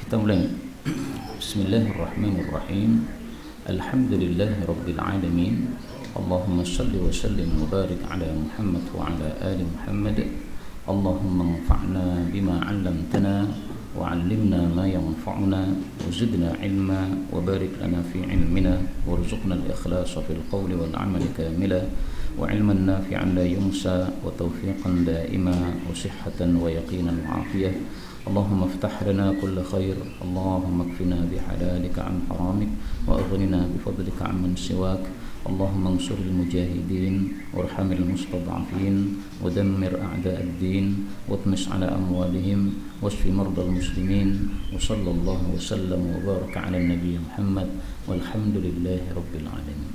Kita mulai. Bismillahirrahmanirrahim. Alhamdulillahi rabbil alamin. Allahumma shalli wa sallim wa barik ala Muhammad wa ala ali Muhammad. Allahumma anfa'na bima 'allamtana wa 'allimna ma yanfa'una wa zidna 'ilma wa barik lana fi 'ilmina warzuqna al-ikhlasa fil qawli wal 'amali kamila wa 'ilman nafi'an la yunsa wa tawfiqan da'ima wa sihhatan wa yaqinan wa 'afiyah. اللهم افتح لنا كل خير اللهم اكفنا بحلالك عن حرامك وأغننا بفضلك عمن سواك اللهم انصر المجاهدين وارحم المستضعفين ودمر أعداء الدين واطمس على أموالهم واشف مرضى المسلمين وصلى الله وسلم وبارك على النبي محمد والحمد لله رب العالمين.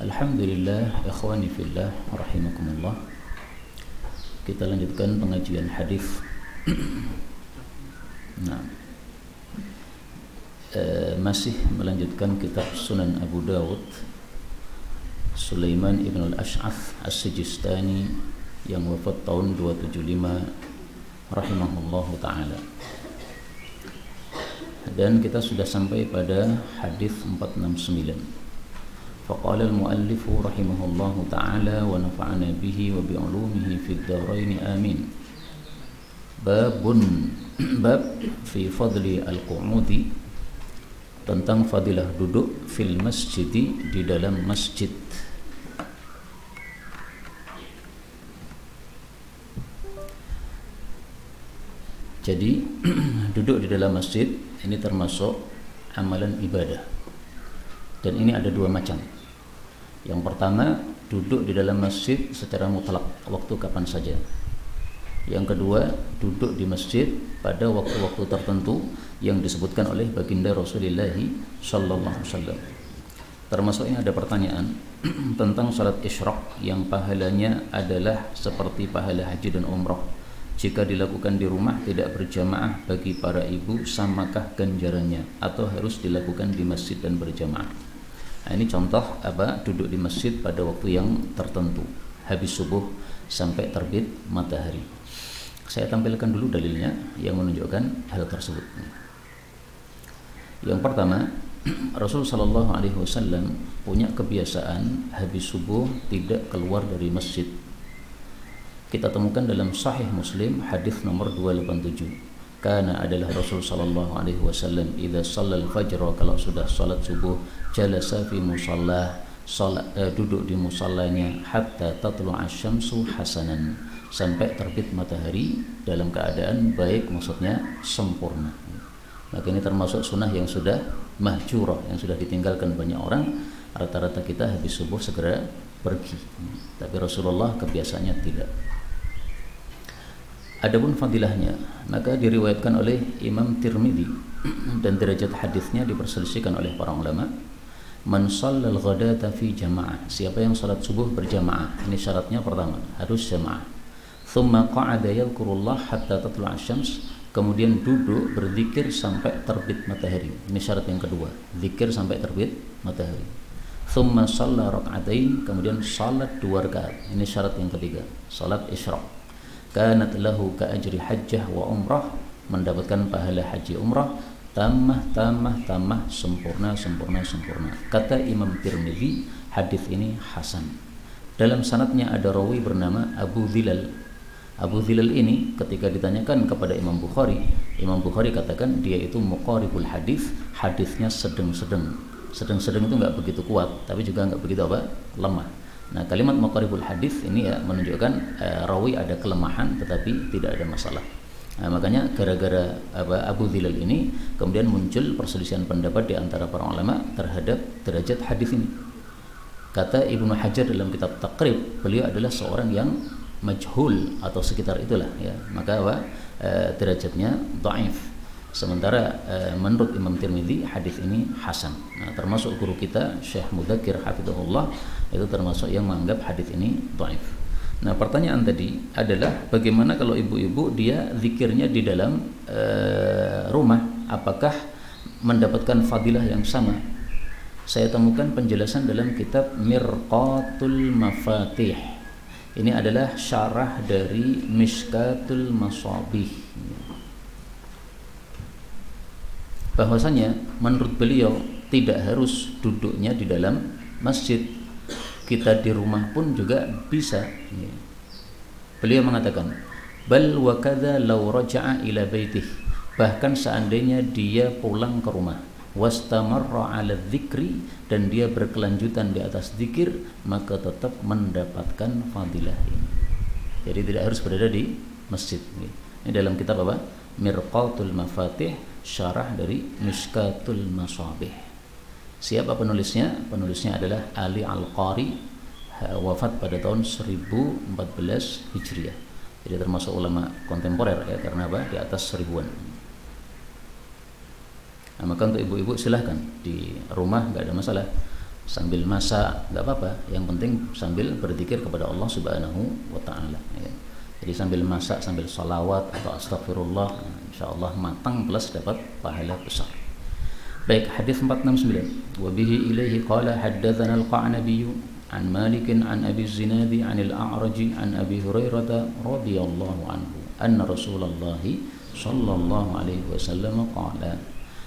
Alhamdulillah, ikhwani fillah, rahimakumullah. Kita lanjutkan pengajian hadis. Masih melanjutkan kitab Sunan Abu Dawud, Sulaiman ibn al-Ash'ath as-Sijistani yang wafat tahun 275 rahimahullahu ta'ala. Dan kita sudah sampai pada hadis 469. فقال المؤلف رحمه الله تعالى ونفعنا به وبعلومه في الدارين آمين. باب في فضل القعود, tentang fadilah duduk fil masjid, di dalam masjid. Jadi duduk di dalam masjid ini termasuk amalan ibadah. Dan ini ada dua macam. Yang pertama, duduk di dalam masjid secara mutlak, waktu kapan saja. Yang kedua, duduk di masjid pada waktu-waktu tertentu yang disebutkan oleh baginda Rasulullah sallallahu alaihi wasallam. Termasuk ini ada pertanyaan tentang salat isyraq yang pahalanya adalah seperti pahala haji dan umrah. Jika dilakukan di rumah tidak berjamaah bagi para ibu, samakah ganjarannya atau harus dilakukan di masjid dan berjamaah? Nah, ini contoh duduk di masjid pada waktu yang tertentu, habis subuh sampai terbit matahari. Saya tampilkan dulu dalilnya yang menunjukkan hal tersebut. Yang pertama, Rasul sallallahu alaihi wasallam punya kebiasaan habis subuh tidak keluar dari masjid. Kita temukan dalam Sahih Muslim hadis nomor 287. Karena adalah Rasul sallallahu alaihi wasallam idza shallal fajr, kalau sudah salat subuh, jalasa fi musalla, duduk di musallanya, hatta tatlu'a syamsu hasanan, sampai terbit matahari dalam keadaan baik, maksudnya sempurna. Maka ini termasuk sunnah yang sudah mahjurah, yang sudah ditinggalkan banyak orang. Rata-rata kita habis subuh segera pergi, tapi Rasulullah kebiasaannya tidak. Adapun fadilahnya, maka diriwayatkan oleh Imam Tirmidzi dan derajat hadisnya diperselisihkan oleh para ulama. Man shallal ghadata fi jamaah, siapa yang salat subuh berjamaah, ini syaratnya pertama harus jamaah. Thumma qa'ada yadhkurullah hatta tatlu'a syams, kemudian duduk berzikir sampai terbit matahari. Ini syarat yang kedua, zikir sampai terbit matahari. Thumma shalla rak'atain, kemudian salat 2 rakaat. Ini syarat yang ketiga, salat isyraq. Kanat lahu ka ajri hajjah wa umrah, mendapatkan pahala haji umrah, tamah, sempurna. Kata Imam Tirmidzi, hadis ini hasan. Dalam sanadnya ada rawi bernama Abu Dhilal. Abu Dhilal ini ketika ditanyakan kepada Imam Bukhari katakan dia itu muqaribul hadis, hadisnya sedang-sedang. Sedang-sedang itu enggak begitu kuat, tapi juga enggak begitu lemah. Nah, kalimat muqaribul hadis ini ya menunjukkan rawi ada kelemahan tetapi tidak ada masalah. Nah, makanya gara-gara Abu Dhilal ini kemudian muncul perselisihan pendapat di antara para ulama terhadap derajat hadis ini. Kata Ibnu Hajar dalam kitab Taqrib, beliau adalah seorang yang majhul atau sekitar itulah ya. Maka derajatnya dhaif. Sementara menurut Imam Tirmidzi hadis ini hasan. Nah, termasuk guru kita Syekh Mudzakir hafizahullah itu termasuk yang menganggap hadis ini dhaif. Nah, pertanyaan tadi adalah bagaimana kalau ibu-ibu dia zikirnya di dalam rumah, apakah mendapatkan fadilah yang sama? Saya temukan penjelasan dalam kitab Mirqatul Mafatih. Ini adalah syarah dari Mishkatul Masabih. bahwasanya menurut beliau tidak harus duduknya di dalam masjid, kita di rumah pun juga bisa. Beliau mengatakan, bal wa kadza law raja'a ila baitih, bahkan seandainya dia pulang ke rumah, wastamarra 'ala dzikri, dan dia berkelanjutan di atas zikir, maka tetap mendapatkan fadilah ini. Jadi tidak harus berada di masjid. Ini dalam kitab apa? Mirqatul Mafatih, syarah dari Mishkatul Masabih. Siapa penulisnya? Penulisnya adalah Ali Al-Qari, wafat pada tahun 1014 Hijriah. Jadi termasuk ulama kontemporer ya, karena apa? Di atas 1000-an. Nah, maka untuk ibu-ibu silahkan di rumah, nggak ada masalah, sambil masak nggak apa-apa, yang penting sambil berzikir kepada Allah Subhanahu wa Ta'ala ya. Jadi sambil masak, sambil salawat atau astagfirullah, insyaallah matang plus dapat pahala besar. Baik, hadis 469. Wa bihi ilaihi qala haddatsana al-Qa'nabi an Malik an Abi Zinadi an al-A'raj an Abi Hurairah radhiyallahu anhu anna Rasulullah sallallahu alaihi wasallam qala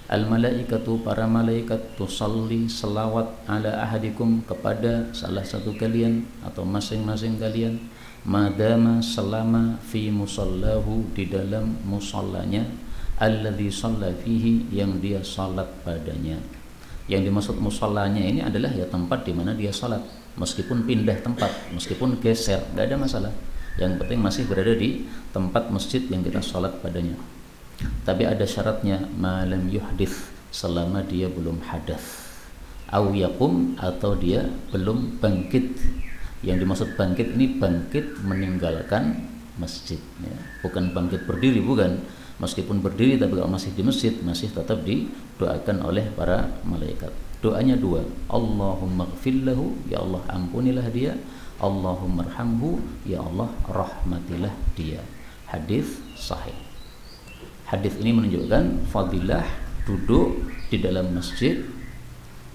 al-malaikatu, para malaikat, tusalli, selawat, ala ahadikum, kepada salah satu kalian atau masing-masing kalian, madama, selama, fi musallahu, di dalam musallanya, alladzi shalla fihi, yang dia salat padanya. Yang dimaksud musallanya ini adalah ya tempat di mana dia salat, meskipun pindah tempat, meskipun geser, enggak ada masalah. Yang penting masih berada di tempat masjid yang kita salat padanya. Tapi ada syaratnya, malam yuhdits, selama dia belum hadas, au yakum, atau dia belum bangkit. Yang dimaksud bangkit ini bangkit meninggalkan masjid ya. Bukan bangkit berdiri, bukan. Meskipun berdiri tapi kalau masih di masjid, masih tetap didoakan oleh para malaikat. Doanya dua, Allahumma gfirlahu, ya Allah ampunilah dia, Allahumma arhamhu, ya Allah rahmatilah dia. Hadis sahih. Hadis ini menunjukkan fadilah duduk di dalam masjid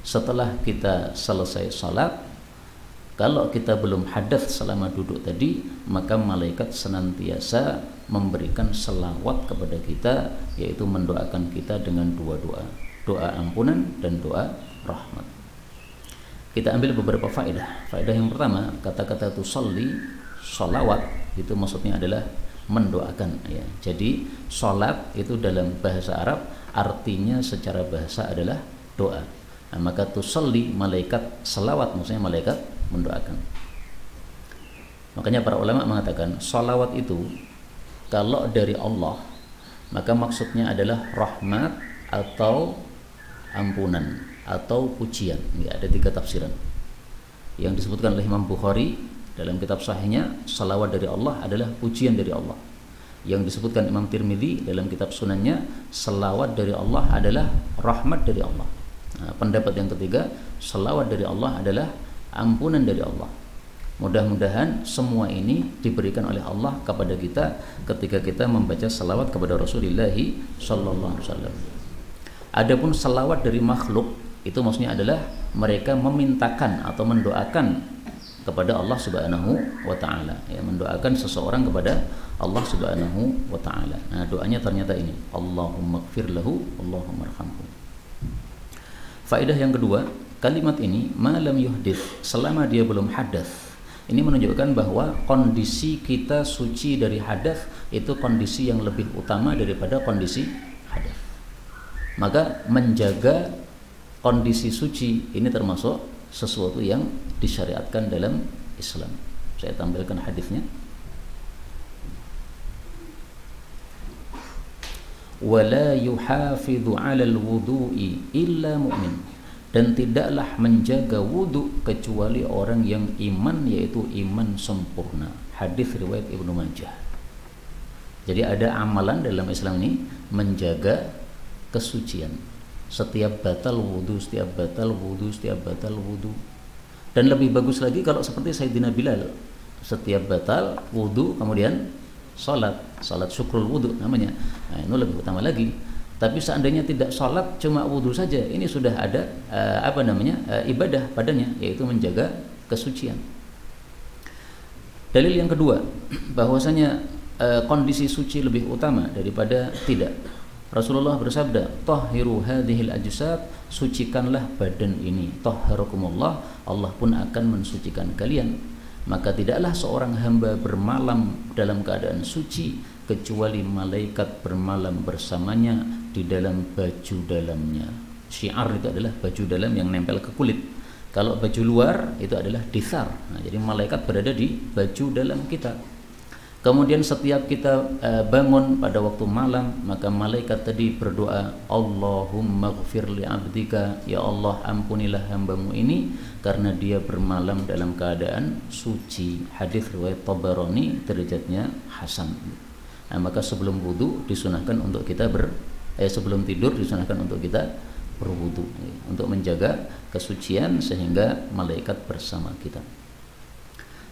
setelah kita selesai salat. Kalau kita belum hadas selama duduk tadi, maka malaikat senantiasa memberikan selawat kepada kita, yaitu mendoakan kita dengan dua doa, doa ampunan dan doa rahmat. Kita ambil beberapa faedah. Faedah yang pertama, kata-kata tusalli, salawat, itu maksudnya adalah mendoakan ya. Jadi salat itu dalam bahasa Arab artinya secara bahasa adalah doa. Nah, maka tusalli, malaikat selawat, maksudnya malaikat mendoakan. Makanya para ulama mengatakan salawat itu kalau dari Allah maka maksudnya adalah rahmat atau ampunan atau pujian ya, ada tiga tafsiran yang disebutkan oleh Imam Bukhari dalam kitab sahihnya. Salawat dari Allah adalah pujian dari Allah. Yang disebutkan Imam Tirmidzi dalam kitab sunannya, salawat dari Allah adalah rahmat dari Allah. Nah, pendapat yang ketiga, salawat dari Allah adalah ampunan dari Allah. Mudah-mudahan semua ini diberikan oleh Allah kepada kita ketika kita membaca salawat kepada Rasulullah sallallahu alaihi wasallam. Adapun salawat dari makhluk itu maksudnya adalah mereka memintakan atau mendoakan kepada Allah Subhanahu wa Ta'ala ya, mendoakan seseorang kepada Allah Subhanahu wa Ta'ala. Nah, doanya ternyata ini, Allahumma gfir lahu, Allahumma arhamhu. Faedah yang kedua, kalimat ini malam yuhdits, selama dia belum hadas, ini menunjukkan bahwa kondisi kita suci dari hadas itu kondisi yang lebih utama daripada kondisi hadas. Maka menjaga kondisi suci ini termasuk sesuatu yang disyariatkan dalam Islam. Saya tampilkan hadisnya. Wala yuhafidhu 'alal wudu'i illa mu'min, dan tidaklah menjaga wudu kecuali orang yang iman, yaitu iman sempurna. Hadis riwayat Ibnu Majah. Jadi ada amalan dalam Islam ini menjaga kesucian. Setiap batal wudu, setiap batal wudu, setiap batal wudu. Dan lebih bagus lagi kalau seperti Sayyidina Bilal, setiap batal wudu kemudian salat syukrul wudu namanya. Nah, itu lebih utama lagi. Tapi seandainya tidak salat, cuma wudu saja, ini sudah ada ibadah padanya, yaitu menjaga kesucian. Dalil yang kedua, bahwasanya kondisi suci lebih utama daripada tidak. Rasulullah bersabda, "Tahhiru hadhil ajsad, sucikanlah badan ini. Tahharakumullah, Allah pun akan mensucikan kalian." Maka tidaklah seorang hamba bermalam dalam keadaan suci kecuali malaikat bermalam bersamanya di dalam baju dalamnya. Syiar itu adalah baju dalam yang nempel ke kulit. Kalau baju luar itu adalah dithar. Nah, jadi malaikat berada di baju dalam kita. Kemudian setiap kita bangun pada waktu malam, maka malaikat tadi berdoa, Allahumma ghfir li abdika, ya Allah ampunilah hambamu ini karena dia bermalam dalam keadaan suci. Hadis riwayat Tabarani, derajatnya hasan. Nah, maka sebelum wudu disunahkan untuk kita sebelum tidur disunahkan untuk kita berwudu untuk menjaga kesucian sehingga malaikat bersama kita.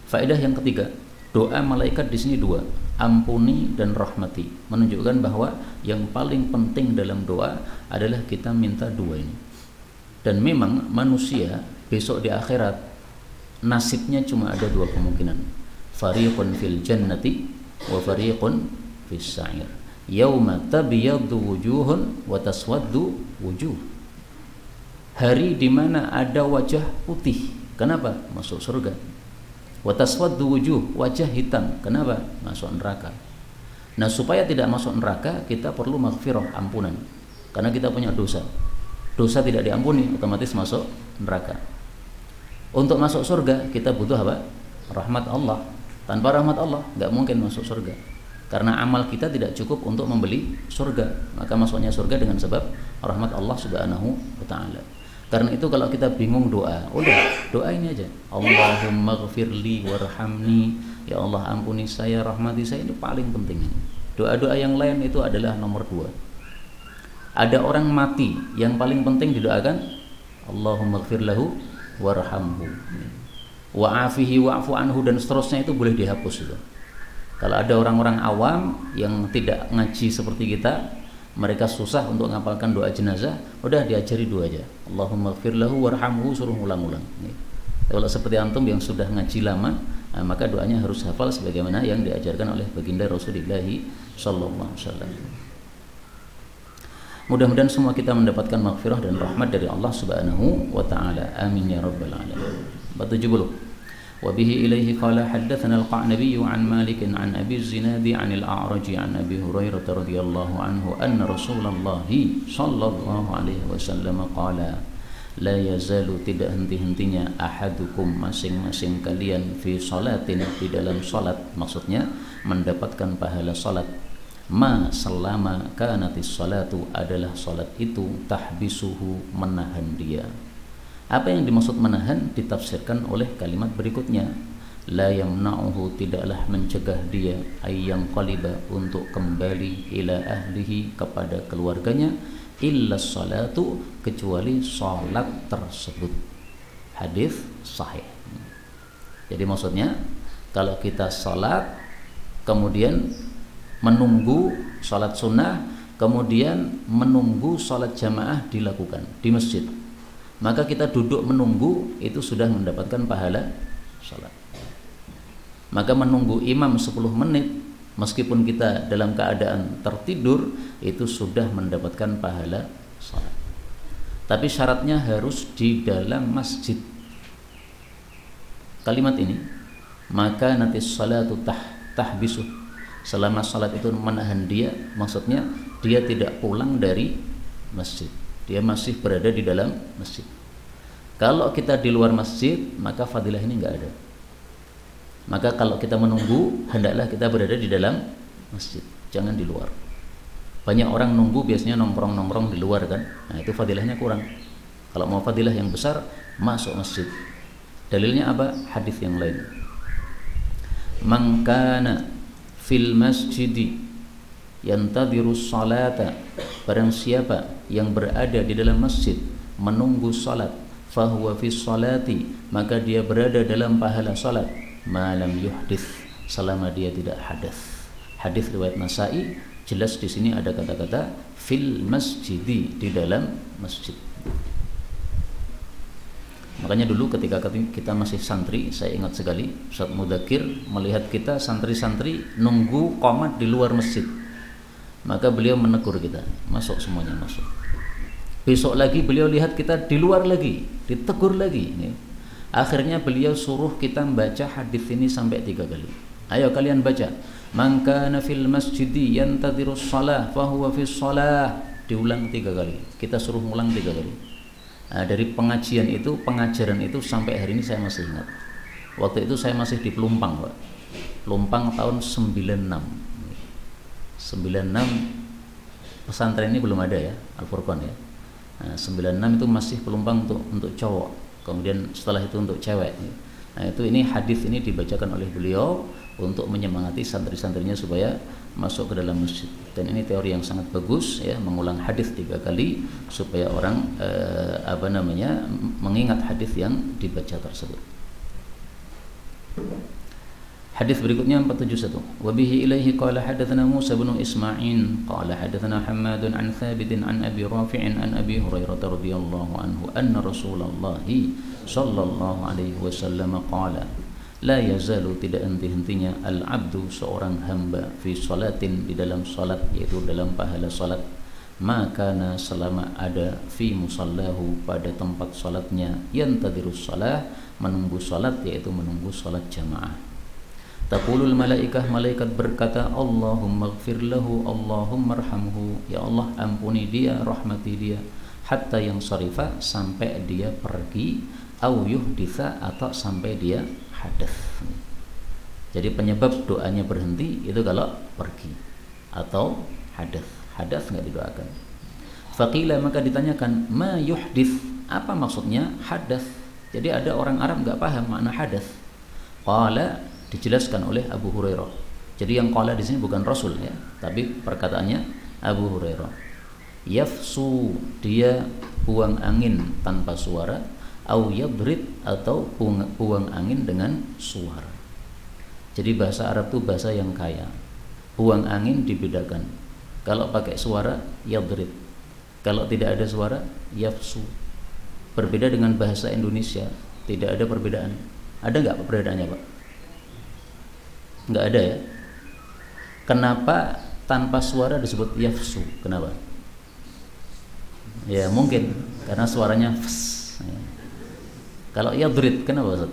Faedah yang ketiga, doa malaikat di sini dua, ampuni dan rahmati, menunjukkan bahwa yang paling penting dalam doa adalah kita minta dua ini. Dan memang manusia besok di akhirat nasibnya cuma ada dua kemungkinan, fariqun fil jannati wa fariqun fis sa'ir. Yauma tabyaddu wujuhun wa taswaddu wujuh. Hari di mana ada wajah putih, kenapa? Masuk surga. Wa taswaddu wujuh, wajah hitam, kenapa? Masuk neraka. Nah, supaya tidak masuk neraka, kita perlu maghfirah, ampunan. Karena kita punya dosa. Dosa tidak diampuni, otomatis masuk neraka. Untuk masuk surga, kita butuh apa? Rahmat Allah. Tanpa rahmat Allah, nggak mungkin masuk surga. Karena amal kita tidak cukup untuk membeli surga. Maka masuknya surga dengan sebab rahmat Allah Subhanahu wa ta'ala. Karena itu kalau kita bingung doa, udah doa ini aja. Allahumma ghfirli warhamni, ya Allah ampuni saya, rahmati saya, ini paling penting. Doa-doa yang lain itu adalah nomor dua. Ada orang mati, yang paling penting didoakan Allahumma ghfir lahu warhamhu, wa'afihi wa'fu anhu, dan seterusnya itu boleh dihapus itu. Kalau ada orang-orang awam yang tidak ngaji seperti kita, mereka susah untuk menghafalkan doa jenazah, udah diajari dua aja. Allahumma ghfir lahu warhamhu, suruh ulang-ulang. Kalau seperti antum yang sudah ngaji lama, maka doanya harus hafal sebagaimana yang diajarkan oleh baginda Rasulullah sallallahu alaihi wasallam. Mudah-mudahan semua kita mendapatkan maghfirah dan rahmat dari Allah Subhanahu wa taala. Amin ya rabbal alamin. 70. وبه إليه قال حدثنا القعنبي عن مالك عن أبي الزناد عن الأعرج عن أبي هريرة رضي الله عنه أن رسول الله صلى الله عليه وسلم قال لا يزال tidak henti-hentinya ahadukum, masing-masing kalian, fi salatin, di dalam salat, maksudnya mendapatkan pahala salat, ma selama kanatis salatu, adalah salat itu tahbisuhu, menahan dia. Apa yang dimaksud menahan ditafsirkan oleh kalimat berikutnya, la yamna'uhu, tidaklah mencegah dia, ayyang qaliba, untuk kembali ila ahlihi, kepada keluarganya, illa salatu, kecuali salat tersebut. Hadis sahih. Jadi maksudnya kalau kita salat kemudian menunggu salat sunnah, kemudian menunggu salat jamaah dilakukan di masjid, maka kita duduk menunggu itu sudah mendapatkan pahala salat. Maka menunggu imam 10 menit meskipun kita dalam keadaan tertidur itu sudah mendapatkan pahala salat. Tapi syaratnya harus di dalam masjid. Kalimat ini, maka nanti salatu tahbisuh, selama salat itu menahan dia, maksudnya dia tidak pulang dari masjid, dia masih berada di dalam masjid. Kalau kita di luar masjid, maka fadilah ini enggak ada. Maka kalau kita menunggu, hendaklah kita berada di dalam masjid, jangan di luar. Banyak orang nunggu biasanya nongkrong-nongkrong di luar kan. Nah, itu fadilahnya kurang. Kalau mau fadilah yang besar, masuk masjid. Dalilnya apa? Hadis yang lain. Man kana fil masjidi yantadhiru salata, barang siapa yang berada di dalam masjid menunggu salat, fahuwa fi salati, maka dia berada dalam pahala salat, malam yuhdits, selama dia tidak hadas. Hadis riwayat Nasa'i, jelas di sini ada kata-kata fil masjidi, di dalam masjid. Makanya dulu ketika kita masih santri, saya ingat sekali Ustaz Mudakir melihat kita santri-santri nunggu qomat di luar masjid. Maka beliau menegur kita, masuk semuanya masuk. Besok lagi beliau lihat kita di luar lagi, ditegur lagi. Akhirnya beliau suruh kita membaca hadis ini sampai 3 kali. Ayo kalian baca. Man kana fil masjidi yantadhirus shalah fahuwa fis shalah. Diulang 3 kali. Kita suruh ngulang 3 kali. Nah, dari pengajaran itu sampai hari ini saya masih ingat. Waktu itu saya masih di Pelumpang, Pak. Pelumpang tahun 96. 96 pesantren ini belum ada ya, Al-Furqan ya. Nah, 96 itu masih Pelumpang untuk cowok. Kemudian setelah itu untuk cewek. Nah, ini hadis ini dibacakan oleh beliau untuk menyemangati santri-santrinya supaya masuk ke dalam masjid. Dan ini teori yang sangat bagus ya, mengulang hadis 3 kali supaya orang mengingat hadis yang dibaca tersebut. Hadis berikutnya 471. Wa bihi ilaihi qala hadatsana Musa bin Isma'il qala hadatsana Hammadun an Thabitin an Abi Rafi'in an Abi Hurairah radhiyallahu anhu anna Rasulullah sallallahu alaihi wasallam qala la yazalu, tidak henti-hentinya al-abdu, seorang hamba, fi salatin, di dalam salat, yaitu dalam pahala salat, maka selama ada fi musallahu, pada tempat salatnya, yantadhirus salah, menunggu salat, yaitu menunggu salat jamaah. Taqulul malaikah, malaikat berkata, Allahumma ighfir lahu, Allahumma arhamhu, ya Allah ampuni dia, rahmati dia, hatta yang syarifa, sampai dia pergi, au yuhditha, atau sampai dia hadas. Jadi penyebab doanya berhenti itu kalau pergi atau hadas. Hadas nggak didoakan. Faqila, maka ditanyakan, ma yuhdits, apa maksudnya hadas? Jadi ada orang Arab nggak paham makna hadas. Qala, dijelaskan oleh Abu Hurairah. Jadi yang qala di sini bukan Rasul ya, tapi perkataannya Abu Hurairah. Yafsu, dia buang angin tanpa suara, au yadrid, atau buang angin dengan suara. Jadi bahasa Arab itu bahasa yang kaya. Buang angin dibedakan. Kalau pakai suara yadrid, kalau tidak ada suara yafsu. Berbeda dengan bahasa Indonesia, tidak ada perbedaan. Ada nggak perbedaannya, Pak? Nggak ada ya. Kenapa tanpa suara disebut yafsu? Kenapa? Ya mungkin karena suaranya fs. Ya. Kalau yadrid, kenapa Ustaz?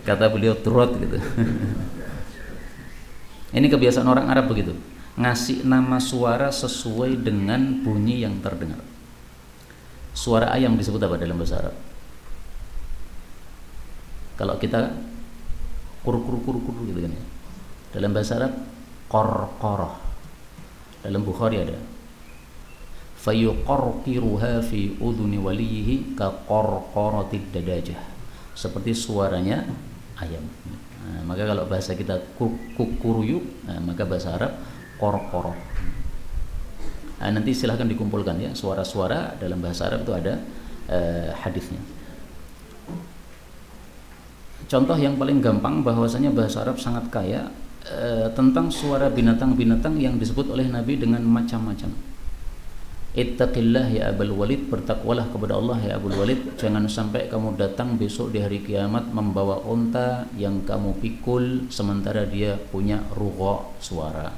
Kata beliau turut gitu. Ini kebiasaan orang Arab begitu, ngasih nama suara sesuai dengan bunyi yang terdengar. Suara ayam disebut apa dalam bahasa Arab? Kalau kita kur gitu kan ya. Dalam bahasa Arab qorqoroh. Dalam Bukhari ada fayuqarqiruha fi udhuni walihi ka qarqaratid dadajah, seperti suaranya ayam. Nah, maka kalau bahasa kita kukuruyuk, nah, maka bahasa Arab qorqoroh. Nah, nanti silahkan dikumpulkan ya, suara-suara dalam bahasa Arab itu ada hadisnya. Contoh yang paling gampang bahwasanya bahasa Arab sangat kaya tentang suara binatang-binatang yang disebut oleh Nabi dengan macam-macam. Ittaqillah ya Abul Walid, bertakwalah kepada Allah ya Abul Walid, jangan sampai kamu datang besok di hari kiamat membawa unta yang kamu pikul sementara dia punya rugha, suara.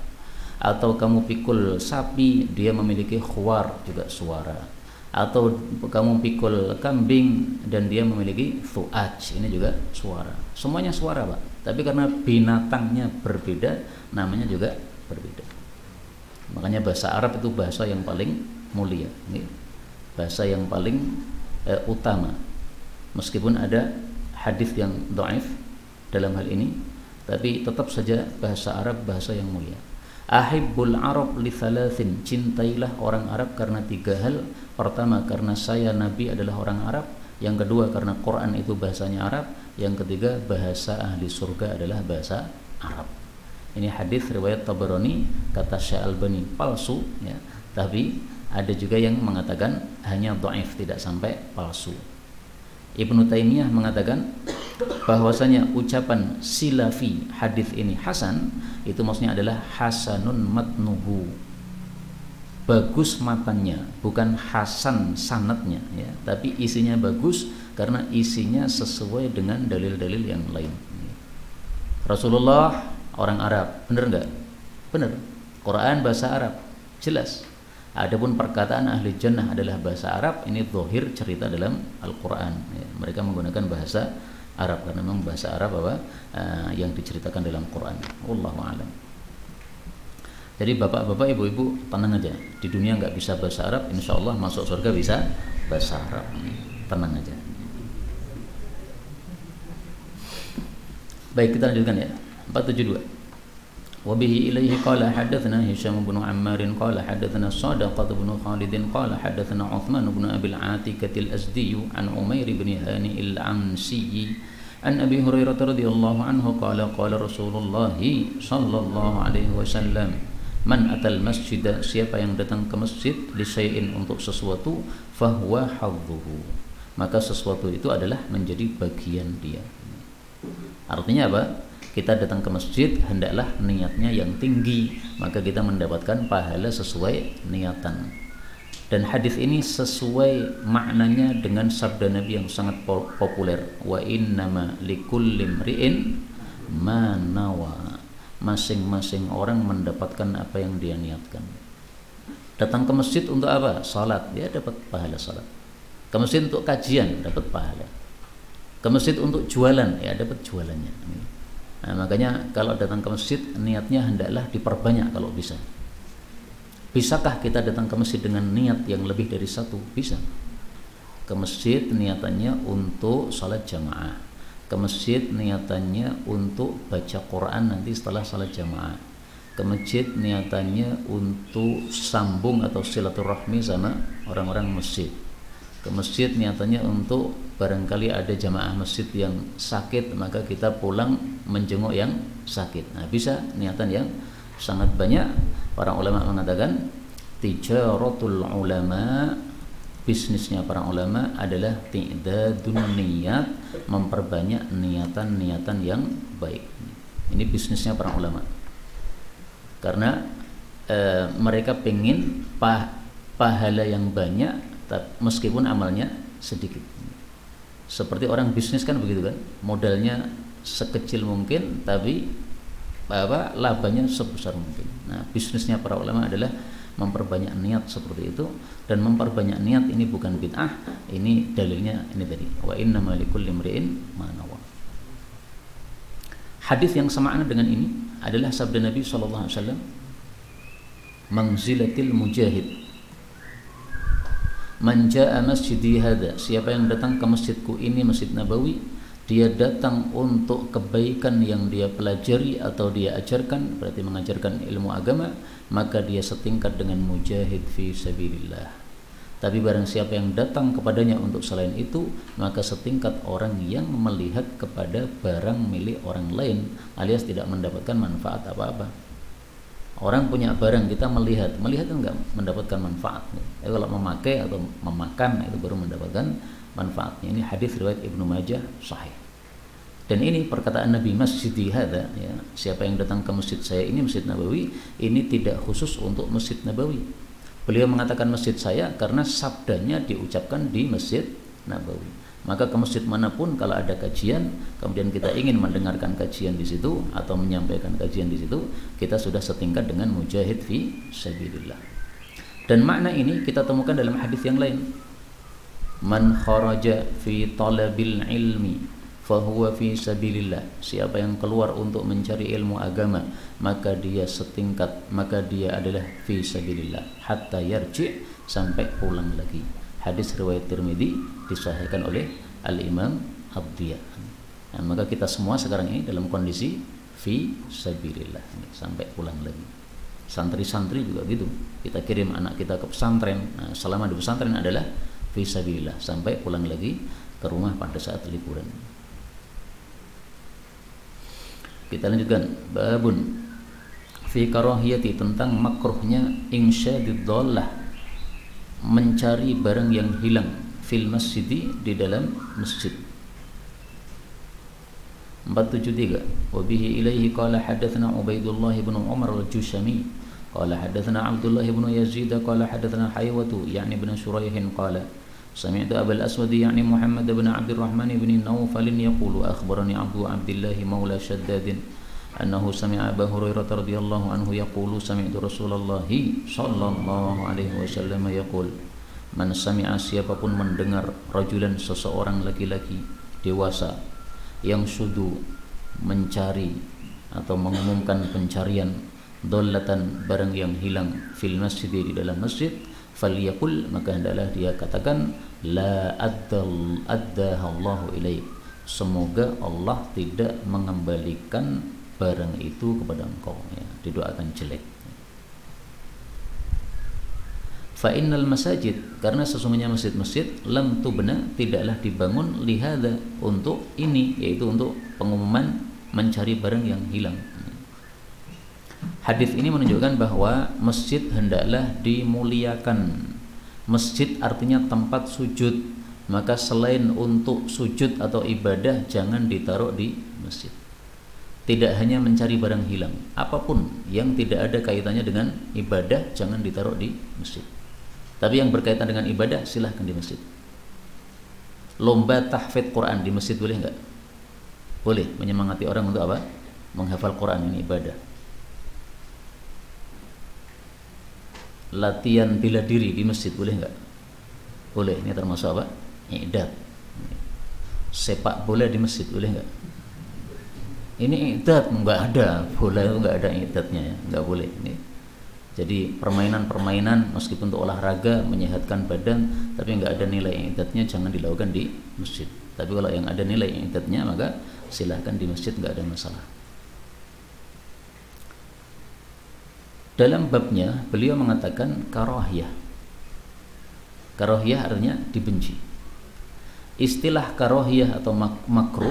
Atau kamu pikul sapi, dia memiliki khuwar, juga suara. Atau kamu pikul kambing dan dia memiliki thu'aj, ini juga suara. Semuanya suara, Pak. Tapi karena binatangnya berbeda, namanya juga berbeda. Makanya bahasa Arab itu bahasa yang paling mulia, ini bahasa yang paling utama. Meskipun ada hadis yang dhaif dalam hal ini, tapi tetap saja bahasa Arab bahasa yang mulia. Ahibbul Arab li thalathin, cintailah orang Arab karena 3 hal. Pertama, karena saya Nabi adalah orang Arab. Yang kedua, karena Quran itu bahasanya Arab. Yang ketiga, bahasa ahli surga adalah bahasa Arab. Ini hadis riwayat Tabarani, kata Syalbani palsu ya, tapi ada juga yang mengatakan hanya dhaif, tidak sampai palsu. Ibnu Taimiyah mengatakan bahwasanya ucapan silafi hadis ini hasan, itu maksudnya adalah hasanun matnuhu, bagus matanya, bukan hasan sanadnya ya, tapi isinya bagus karena isinya sesuai dengan dalil-dalil yang lain. Rasulullah orang Arab. Benar enggak? Benar. Quran bahasa Arab, jelas. Adapun perkataan ahli jannah adalah bahasa Arab, ini zahir cerita dalam Al-Quran. Ya, mereka menggunakan bahasa Arab karena memang bahasa Arab yang diceritakan dalam Quran. Wallahu a'lam. Jadi bapak-bapak, ibu-ibu tenang aja. Di dunia nggak bisa bahasa Arab, insya Allah masuk surga bisa bahasa Arab. Tenang aja. Baik, kita lanjutkan ya. 472. وبه إليه قال حدثنا هشام بن عمار قال حدثنا صادقة بن خالد قال حدثنا عثمان بن أبي العاتكة الأزدي عن عمير بن هانئ العنسي عن أبي هريرة رضي الله عنه قال قال رسول الله صلى الله عليه وسلم من أتى المسجد, siapa yang datang ke masjid li syai'in, untuk sesuatu, fahuwa hadzuhu, maka sesuatu itu adalah menjadi bagian dia. Artinya apa? Kita datang ke masjid, hendaklah niatnya yang tinggi, maka kita mendapatkan pahala sesuai niatan. Dan hadis ini sesuai maknanya dengan sabda Nabi yang sangat populer, wa innama likulli imri'in ma nawa, masing-masing orang mendapatkan apa yang dia niatkan. Datang ke masjid untuk apa? Salat, dia dapat pahala salat. Ke masjid untuk kajian, dapat pahala. Ke masjid untuk jualan, ya dapat jualannya. Nah, makanya kalau datang ke masjid, niatnya hendaklah diperbanyak kalau bisa. Bisakah kita datang ke masjid dengan niat yang lebih dari satu? Bisa. Ke masjid niatannya untuk salat jamaah. Ke masjid niatannya untuk baca Quran nanti setelah salat jamaah. Ke masjid niatannya untuk sambung atau silaturahmi sama orang-orang masjid. Ke masjid niatannya untuk barangkali ada jamaah masjid yang sakit, maka kita pulang menjenguk yang sakit. Nah, bisa niatan yang sangat banyak. Para ulama mengatakan tijaratul ulama, bisnisnya para ulama adalah ti'dadun niyat, memperbanyak niatan-niatan yang baik. Ini bisnisnya para ulama. Karena mereka pengen pahala yang banyak meskipun amalnya sedikit. Seperti orang bisnis kan begitu kan, modalnya sekecil mungkin tapi labanya sebesar mungkin. Nah, bisnisnya para ulama adalah memperbanyak niat seperti itu, dan memperbanyak niat ini bukan bid'ah, ini dalilnya ini tadi, wa innama likulli imri'in ma nawa. Hadis yang semakna dengan ini adalah sabda Nabi sallallahu alaihi wasallam, manzilatil mujahid man jaa masjidi hadza, siapa yang datang ke masjidku ini, Masjid Nabawi, dia datang untuk kebaikan yang dia pelajari atau dia ajarkan, berarti mengajarkan ilmu agama, maka dia setingkat dengan mujahid fi sabilillah. Tapi barang siapa yang datang kepadanya untuk selain itu, maka setingkat orang yang melihat kepada barang milik orang lain, alias tidak mendapatkan manfaat apa-apa. Orang punya barang, kita melihat itu enggak mendapatkan manfaat. Kalau memakai atau memakan itu baru mendapatkan manfaatnya. Ini hadis riwayat Ibnu Majah sahih. Dan ini perkataan Nabi, masjidi hadza, ya, siapa yang datang ke masjid saya ini, Masjid Nabawi, ini tidak khusus untuk Masjid Nabawi. Beliau mengatakan masjid saya karena sabdanya diucapkan di Masjid Nabawi. Maka ke masjid manapun kalau ada kajian, kemudian kita ingin mendengarkan kajian di situ atau menyampaikan kajian di situ, kita sudah setingkat dengan mujahid fi sabilillah. Dan makna ini kita temukan dalam hadis yang lain. Man kharaja fi talabil ilmi fahuwa fi sabilillah. Siapa yang keluar untuk mencari ilmu agama, maka dia setingkat, maka dia adalah fi sabilillah hatta yarji, sampai pulang lagi. Hadis riwayat Tirmidzi, disahihkan oleh Al-Imam Abdiyah. Nah, maka kita semua sekarang ini dalam kondisi fi sabilillah, sampai pulang lagi. Santri-santri juga gitu, kita kirim anak kita ke pesantren, nah, selama di pesantren adalah fi sabilillah, sampai pulang lagi ke rumah pada saat liburan. Kita lanjutkan, babun fi karahiyati, tentang makruhnya insyadid dhallah, mencari barang yang hilang, fil masjidi, di dalam masjid. 473. Wa bihi ilaihi qala hadatsana Ubaidullah bin Umar al-Jushami qala hadatsana Abdullah bin Yazid qala hadatsana Haywatu yani bin Shuraih qala sami'tu Abul Aswad yani Muhammad bin Abdurrahman bin Nawfal yaqulu akhbarani Abdu Abdullah maula Shaddad annahu sami'a Abu Hurairah radhiyallahu anhu yaqulu sami'tu Rasulullah sallallahu alaihi wasallam yaqul man sami'a, siapapun mendengar, rajulan, seseorang laki-laki dewasa, yang sudu, mencari atau mengumumkan pencarian, dollatan, barang yang hilang, fil masjid, di dalam masjid, falyaqul, maka hendaklah dia katakan, la addahallahu ilaik, semoga Allah tidak mengembalikan barang itu kepada engkau, ya, didoakan jelek. Fa innal masajid, karena sesungguhnya masjid-masjid, lam tubna, tidaklah dibangun, lihada, untuk ini, yaitu untuk pengumuman mencari barang yang hilang. Hadis ini menunjukkan bahwa masjid hendaklah dimuliakan. Masjid artinya tempat sujud, maka selain untuk sujud atau ibadah, jangan ditaruh di masjid. Tidak hanya mencari barang hilang, apapun yang tidak ada kaitannya dengan ibadah jangan ditaruh di masjid. Tapi yang berkaitan dengan ibadah silahkan di masjid. Lomba tahfidz Quran di masjid boleh nggak? Boleh, menyemangati orang untuk apa? Menghafal Quran, ini ibadah. Latihan bela diri di masjid boleh nggak? Boleh, ini termasuk apa? I'dad. Sepak bola di masjid boleh nggak? Ini i'dad, nggak ada. Bola itu nggak ada i'dadnya, ya. Nggak boleh. Ini. Jadi permainan-permainan meskipun untuk olahraga, menyehatkan badan, tapi nggak ada nilai i'dadnya, jangan dilakukan di masjid. Tapi kalau yang ada nilai i'dadnya, maka silahkan di masjid, nggak ada masalah. Dalam babnya beliau mengatakan karahiyah. Karahiyah artinya dibenci. Istilah karahiyah atau makruh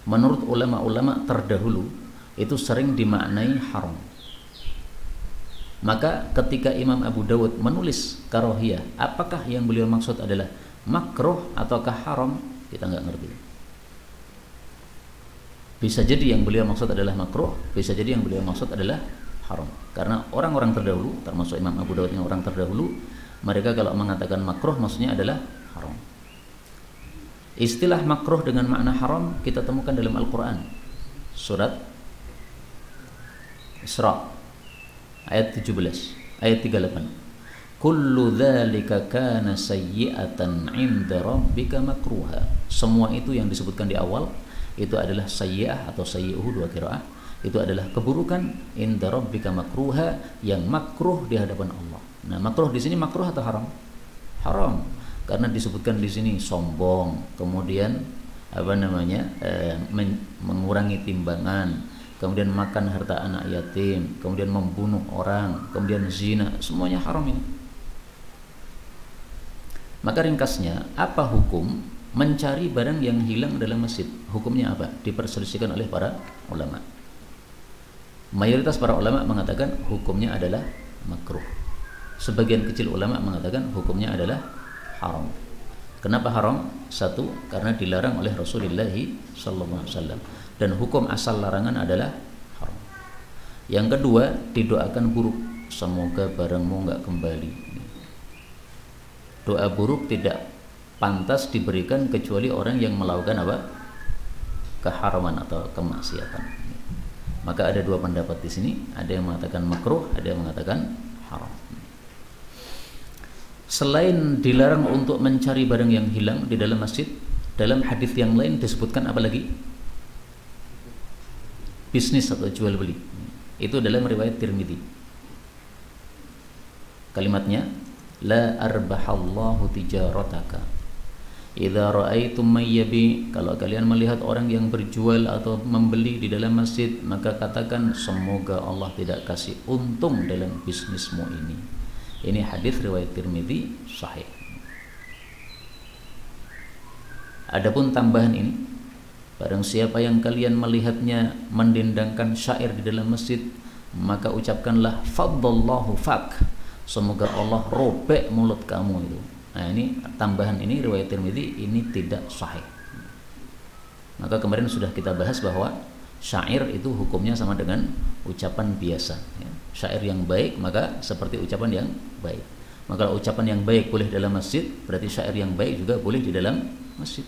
menurut ulama-ulama terdahulu itu sering dimaknai haram. Maka ketika Imam Abu Dawud menulis karahiyah, apakah yang beliau maksud adalah makruh ataukah haram? Kita nggak ngerti. Bisa jadi yang beliau maksud adalah makruh, bisa jadi yang beliau maksud adalah haram. Karena orang-orang terdahulu, termasuk Imam Abu Dawud yang orang terdahulu, mereka kalau mengatakan makruh maksudnya adalah haram. Istilah makruh dengan makna haram kita temukan dalam Al-Quran, surat Isra ayat 17, ayat 38. Kullu dzalika kana sayyi'atan 'inda rabbika makruha. Semua itu yang disebutkan di awal itu adalah sayyi'ah atau sayyi'uhu, dua qiraah. Itu adalah keburukan, inda rabbika makruha, yang makruh di hadapan Allah. Nah, makruh di sini makruh atau haram? Haram. Karena disebutkan di sini sombong, kemudian mengurangi timbangan, kemudian makan harta anak yatim, kemudian membunuh orang, kemudian zina, semuanya haram ini. Maka ringkasnya, apa hukum mencari barang yang hilang dalam masjid? Hukumnya apa? Diperselisihkan oleh para ulama. Mayoritas para ulama mengatakan hukumnya adalah makruh. Sebagian kecil ulama mengatakan hukumnya adalah haram. Kenapa haram? Satu, karena dilarang oleh Rasulullah SAW, dan hukum asal larangan adalah haram. Yang kedua, didoakan buruk, semoga barangmu nggak kembali. Doa buruk tidak pantas diberikan kecuali orang yang melakukan apa? Keharaman atau kemaksiatan. Maka ada dua pendapat di sini, ada yang mengatakan makruh, ada yang mengatakan haram. Selain dilarang untuk mencari barang yang hilang di dalam masjid, dalam hadis yang lain disebutkan apa lagi? Bisnis atau jual beli. Itu dalam riwayat Tirmidzi. Kalimatnya, la arbahallahu tijarataka idza ra'aitum mayyabi, kalau kalian melihat orang yang berjual atau membeli di dalam masjid, maka katakan semoga Allah tidak kasih untung dalam bisnismu ini. Ini hadis riwayat Tirmidzi sahih. Adapun tambahan ini, barang siapa yang kalian melihatnya mendendangkan syair di dalam masjid, maka ucapkanlah faddallahu fak, semoga Allah robek mulut kamu itu. Nah, ini tambahan ini riwayat Tirmidzi ini tidak sahih. Maka kemarin sudah kita bahas bahwa syair itu hukumnya sama dengan ucapan biasa, ya. Syair yang baik maka seperti ucapan yang baik. Maka kalau ucapan yang baik boleh dalam masjid, berarti syair yang baik juga boleh di dalam masjid.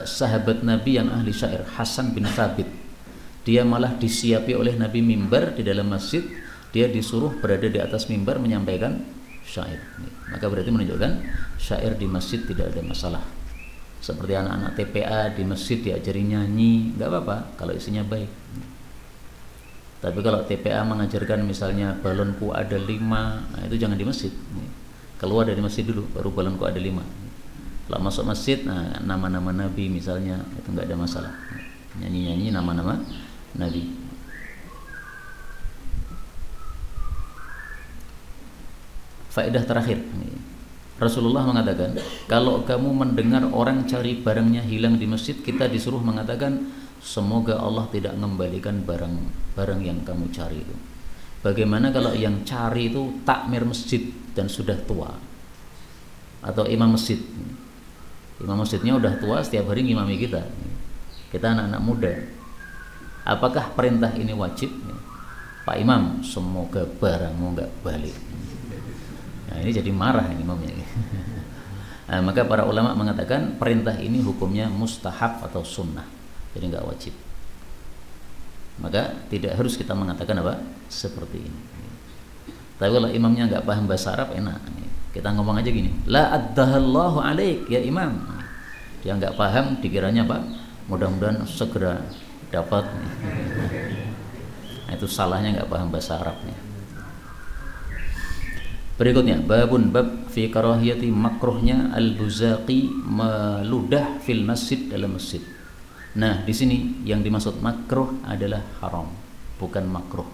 sahabat Nabi yang ahli syair, Hasan bin Thabit. Dia malah disiapi oleh Nabi mimbar di dalam masjid, dia disuruh berada di atas mimbar menyampaikan syair. Maka berarti menunjukkan syair di masjid tidak ada masalah. Seperti anak-anak TPA di masjid diajari nyanyi, nggak apa-apa kalau isinya baik. Tapi kalau TPA mengajarkan misalnya balonku ada 5, nah itu jangan di masjid. Keluar dari masjid dulu, baru balonku ada 5. Kalau masuk masjid, nah nama-nama Nabi misalnya itu nggak ada masalah. Nyanyi-nyanyi nama-nama Nabi. Faedah terakhir, Rasulullah mengatakan, kalau kamu mendengar orang cari barangnya hilang di masjid, kita disuruh mengatakan, semoga Allah tidak mengembalikan barang yang kamu cari itu. Bagaimana kalau yang cari itu takmir masjid dan sudah tua, atau imam masjid? Imam masjidnya udah tua, setiap hari ngimami kita anak-anak muda. Apakah perintah ini wajib? Pak Imam, semoga barangmu nggak balik. Nah, ini jadi marah imamnya. Nah, maka para ulama mengatakan perintah ini hukumnya mustahab atau sunnah, jadi nggak wajib. Maka tidak harus kita mengatakan apa seperti ini. Tapi kalau imamnya nggak paham bahasa Arab, enak. Kita ngomong aja gini, la addahallahu alaik ya imam. Dia nggak paham, dikiranya apa? Mudah-mudahan segera dapat. Nah, itu salahnya nggak paham bahasa Arabnya. Berikutnya, babun bab fi karahiyati makruhnya al-buzaqi meludah fil masjid, dalam masjid. Nah, di sini yang dimaksud makruh adalah haram, bukan makruh.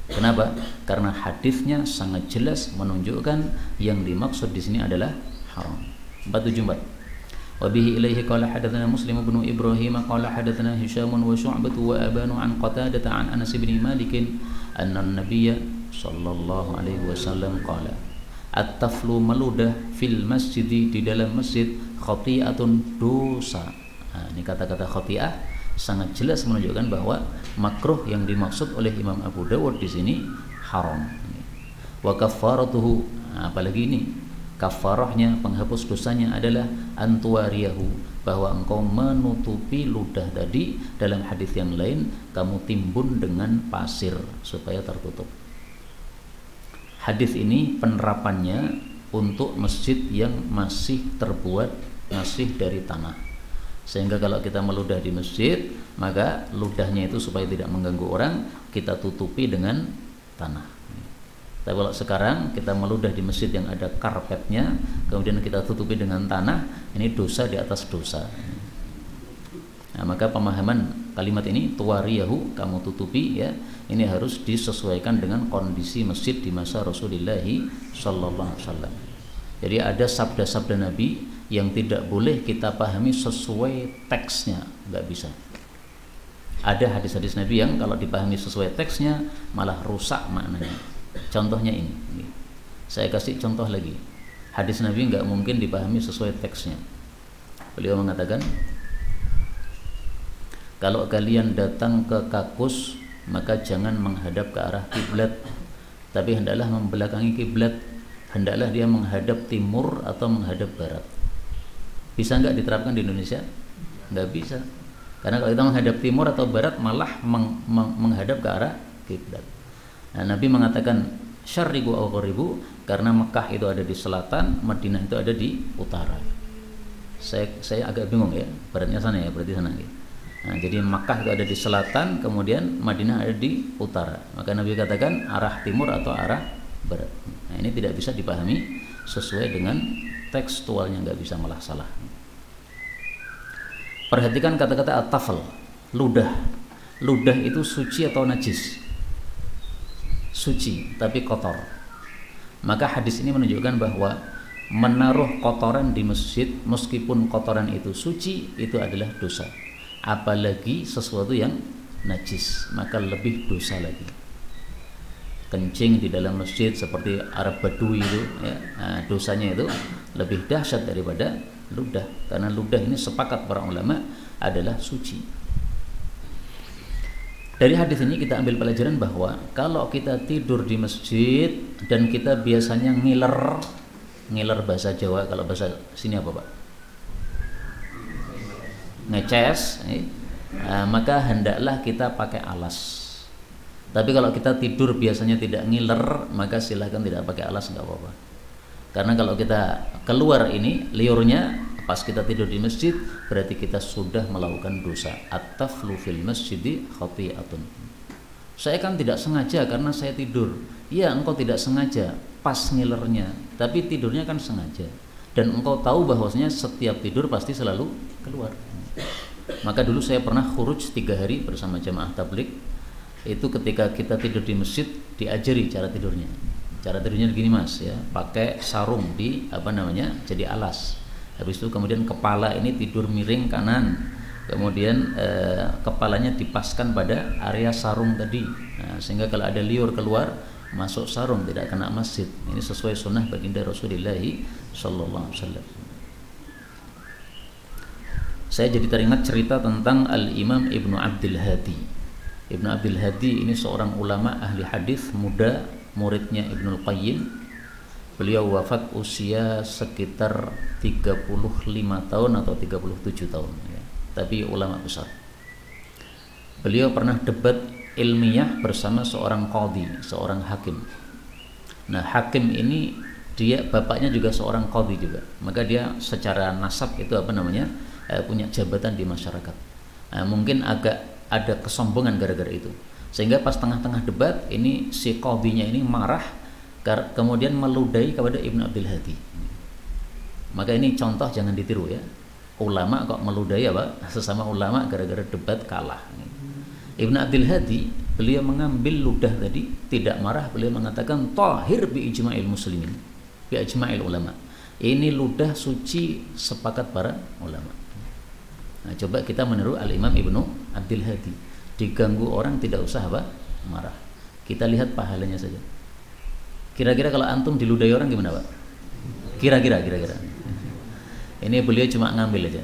Kenapa? Karena hadisnya sangat jelas menunjukkan yang dimaksud di sini adalah haram. 474. وبه إليه قال حدثنا مسلم بن إبراهيم قال حدثنا هشام وشعبة وأبان عن قتادة عن أنس بن مالك أن النبي صلى الله عليه وسلم قال الطفل meludah fil masjid, di dalam masjid, khati'atun, dosa. Nah, ini kata-kata khati'ah sangat jelas menunjukkan bahwa makruh yang dimaksud oleh Imam Abu Dawud di sini haram. Wa kafaratuhu, apalagi ini kafarahnya, penghapus dosanya adalah antuariyahu, bahwa engkau menutupi ludah tadi. Dalam hadis yang lain, kamu timbun dengan pasir supaya tertutup. Hadis ini penerapannya untuk masjid yang masih terbuat masih dari tanah, sehingga kalau kita meludah di masjid, maka ludahnya itu supaya tidak mengganggu orang, kita tutupi dengan tanah. Tapi kalau sekarang kita meludah di masjid yang ada karpetnya, kemudian kita tutupi dengan tanah, ini dosa di atas dosa. Nah, maka pemahaman kalimat ini, tuwariyahu, kamu tutupi, ya, ini harus disesuaikan dengan kondisi masjid di masa Rasulullah sallallahu alaihi wasallam. Jadi ada sabda-sabda Nabi yang tidak boleh kita pahami sesuai teksnya, nggak bisa. Ada hadis-hadis Nabi yang kalau dipahami sesuai teksnya malah rusak maknanya. Contohnya ini, saya kasih contoh lagi. Hadis Nabi nggak mungkin dipahami sesuai teksnya. Beliau mengatakan, kalau kalian datang ke kakus, maka jangan menghadap ke arah kiblat, tapi hendaklah membelakangi kiblat. Hendaklah dia menghadap timur atau menghadap barat. Bisa nggak diterapkan di Indonesia? Nggak bisa. Karena kalau kita menghadap timur atau barat, malah menghadap ke arah kiblat. Nah, Nabi mengatakan syarriqu aw gharibu, karena Mekah itu ada di selatan, Madinah itu ada di utara. Saya agak bingung ya, baratnya sana ya, berarti sana gitu. Nah, jadi Mekah itu ada di selatan, kemudian Madinah ada di utara. Maka Nabi katakan arah timur atau arah barat. Nah, ini tidak bisa dipahami sesuai dengan tekstualnya, nggak bisa, malah salah. Perhatikan kata-kata at-tafl, ludah. Ludah itu suci atau najis? Suci, tapi kotor. Maka hadis ini menunjukkan bahwa menaruh kotoran di masjid, meskipun kotoran itu suci, itu adalah dosa. Apalagi sesuatu yang najis, maka lebih dosa lagi. Kencing di dalam masjid seperti Arab Badui itu, ya, nah, dosanya itu lebih dahsyat daripada ludah, karena ludah ini sepakat para ulama adalah suci. Dari hadis ini kita ambil pelajaran bahwa kalau kita tidur di masjid dan kita biasanya ngiler bahasa Jawa, kalau bahasa sini apa Pak? ngeces, maka hendaklah kita pakai alas. Tapi kalau kita tidur biasanya tidak ngiler, maka silahkan tidak pakai alas, nggak apa-apa. Karena kalau kita keluar ini liurnya pas kita tidur di masjid, berarti kita sudah melakukan dosa. At-taflu fil masjidi khati'atun. Saya kan tidak sengaja karena saya tidur. Iya, engkau tidak sengaja pas ngilernya, tapi tidurnya kan sengaja. Dan engkau tahu bahwasanya setiap tidur pasti selalu keluar. Maka dulu saya pernah khuruj 3 hari bersama jamaah tabligh. Itu ketika kita tidur di masjid diajari cara tidurnya. Cara tidurnya begini Mas ya, pakai sarung di jadi alas. Habis itu kemudian kepala ini tidur miring kanan. Kemudian kepalanya dipaskan pada area sarung tadi. Nah, sehingga kalau ada liur keluar masuk sarung tidak kena masjid. Ini sesuai sunnah baginda Rasulullah sallallahu alaihi wasallam. Saya jadi teringat cerita tentang Al-Imam Ibnu Abdul Hadi. Ibnu Abdul Hadi ini seorang ulama ahli hadis muda, muridnya Ibnul Qayyim. Beliau wafat usia sekitar 35 tahun atau 37 tahun ya. Tapi ulama besar. Beliau pernah debat ilmiah bersama seorang qadhi, seorang hakim. Nah, hakim ini dia bapaknya juga seorang qadhi juga. Maka dia secara nasab itu punya jabatan di masyarakat. Nah, mungkin agak ada kesombongan gara-gara itu, sehingga pas tengah-tengah debat ini si qadhinya ini marah, kemudian meludahi kepada Ibnu Abdul Hadi. Maka ini contoh jangan ditiru ya, ulama kok meludahi sesama ulama gara-gara debat kalah. Ibnu Abdul Hadi beliau mengambil ludah tadi, tidak marah, beliau mengatakan tahir bi ijma'il muslimin, bi ijma'il ulama. Ini ludah suci sepakat para ulama. Nah, coba kita meniru Al-Imam Ibnu Abdul Hadi. Diganggu orang tidak usah marah. Kita lihat pahalanya saja. Kira-kira kalau antum diludahi orang gimana, Pak? Kira-kira. Ini beliau cuma ngambil aja.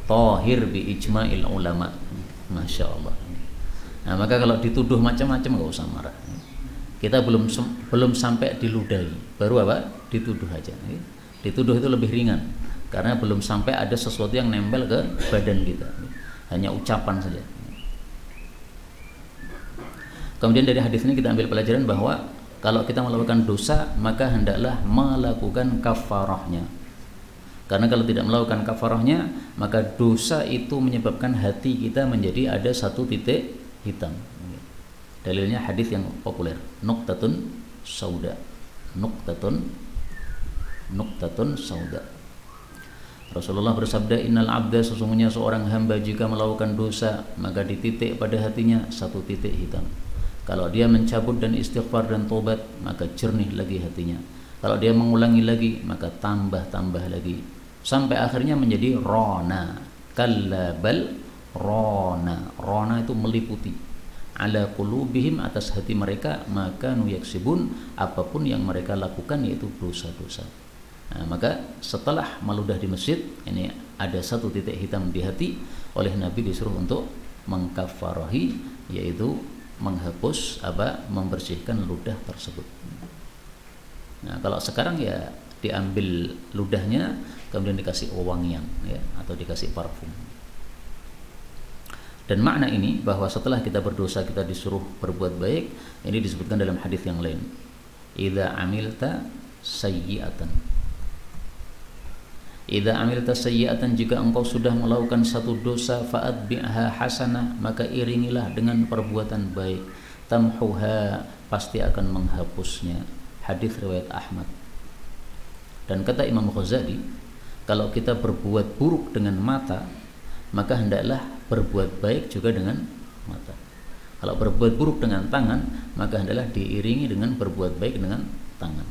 Tahir bi ijma'il ulama. Masya Allah. Nah, maka kalau dituduh macam-macam nggak usah marah. Kita belum sampai diludahi, baru dituduh aja. Dituduh itu lebih ringan. Karena belum sampai ada sesuatu yang nempel ke badan kita, hanya ucapan saja. Kemudian dari hadis ini kita ambil pelajaran bahwa kalau kita melakukan dosa maka hendaklah melakukan kafarahnya. Karena kalau tidak melakukan kafarahnya maka dosa itu menyebabkan hati kita menjadi ada satu titik hitam. Dalilnya hadis yang populer, nuqtatun sauda, nuqtatun sauda. Rasulullah bersabda, innal abda, sesungguhnya seorang hamba jika melakukan dosa maka dititik pada hatinya satu titik hitam. Kalau dia mencabut dan istighfar dan tobat maka jernih lagi hatinya. Kalau dia mengulangi lagi maka tambah lagi sampai akhirnya menjadi rona. Kalla bal rona. Rona itu meliputi. Ala qulubihim, atas hati mereka, maka nuyaksibun, apapun yang mereka lakukan yaitu dosa-dosa. Nah, maka setelah meludah di masjid ini ada satu titik hitam di hati, oleh Nabi disuruh untuk mengkafarahi, yaitu menghapus membersihkan ludah tersebut. Nah, kalau sekarang ya diambil ludahnya kemudian dikasih wewangian ya, atau dikasih parfum. Dan makna ini bahwa setelah kita berdosa kita disuruh berbuat baik, ini disebutkan dalam hadis yang lain. Idza amilta sayyi'atan, idza amilta sayyi'atan, jika engkau sudah melakukan satu dosa, fa'atbi'ha hasanah, maka iringilah dengan perbuatan baik, tamhuha, pasti akan menghapusnya. Hadis riwayat Ahmad. Dan kata Imam Ghazali, kalau kita berbuat buruk dengan mata, maka hendaklah berbuat baik juga dengan mata. Kalau berbuat buruk dengan tangan, maka hendaklah diiringi dengan berbuat baik dengan tangan.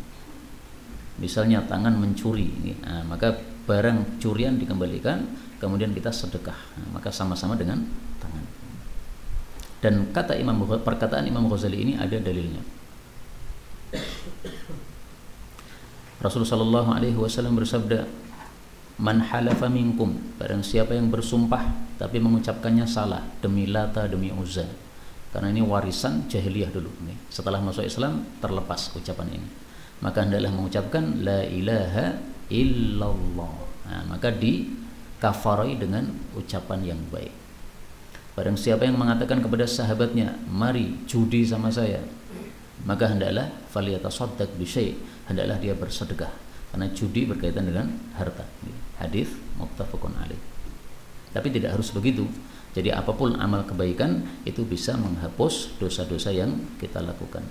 Misalnya tangan mencuri, maka barang curian dikembalikan, kemudian kita sedekah, maka sama-sama dengan tangan. Dan perkataan Imam Ghazali ini ada dalilnya. Rasulullah sallallahu alaihi wasallam bersabda, man halafa minkum, barang siapa yang bersumpah tapi mengucapkannya salah demi Lata demi Uzza, karena ini warisan jahiliyah dulu nih. Setelah masuk Islam terlepas ucapan ini, maka hendaklah mengucapkan la ilaha illallah. Nah, maka kafarai dengan ucapan yang baik. Barang siapa yang mengatakan kepada sahabatnya, mari judi sama saya, maka hendaklah faliyatasaddaq bi syai', hendaklah dia bersedekah, karena judi berkaitan dengan harta. Hadis muttafaqun alaih. Tapi tidak harus begitu. Jadi apapun amal kebaikan itu bisa menghapus dosa-dosa yang kita lakukan.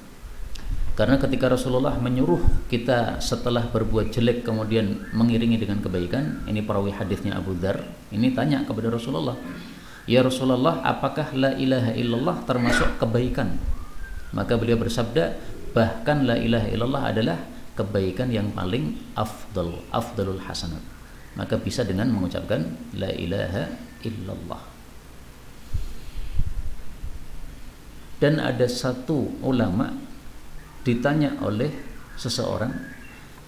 Karena ketika Rasulullah menyuruh kita setelah berbuat jelek kemudian mengiringi dengan kebaikan, ini perawi hadisnya Abu Dzar, ini tanya kepada Rasulullah, ya Rasulullah, apakah la ilaha illallah termasuk kebaikan? Maka beliau bersabda, bahkan la ilaha illallah adalah kebaikan yang paling afdalul hasanat. Maka bisa dengan mengucapkan la ilaha illallah. Dan ada satu ulama ditanya oleh seseorang,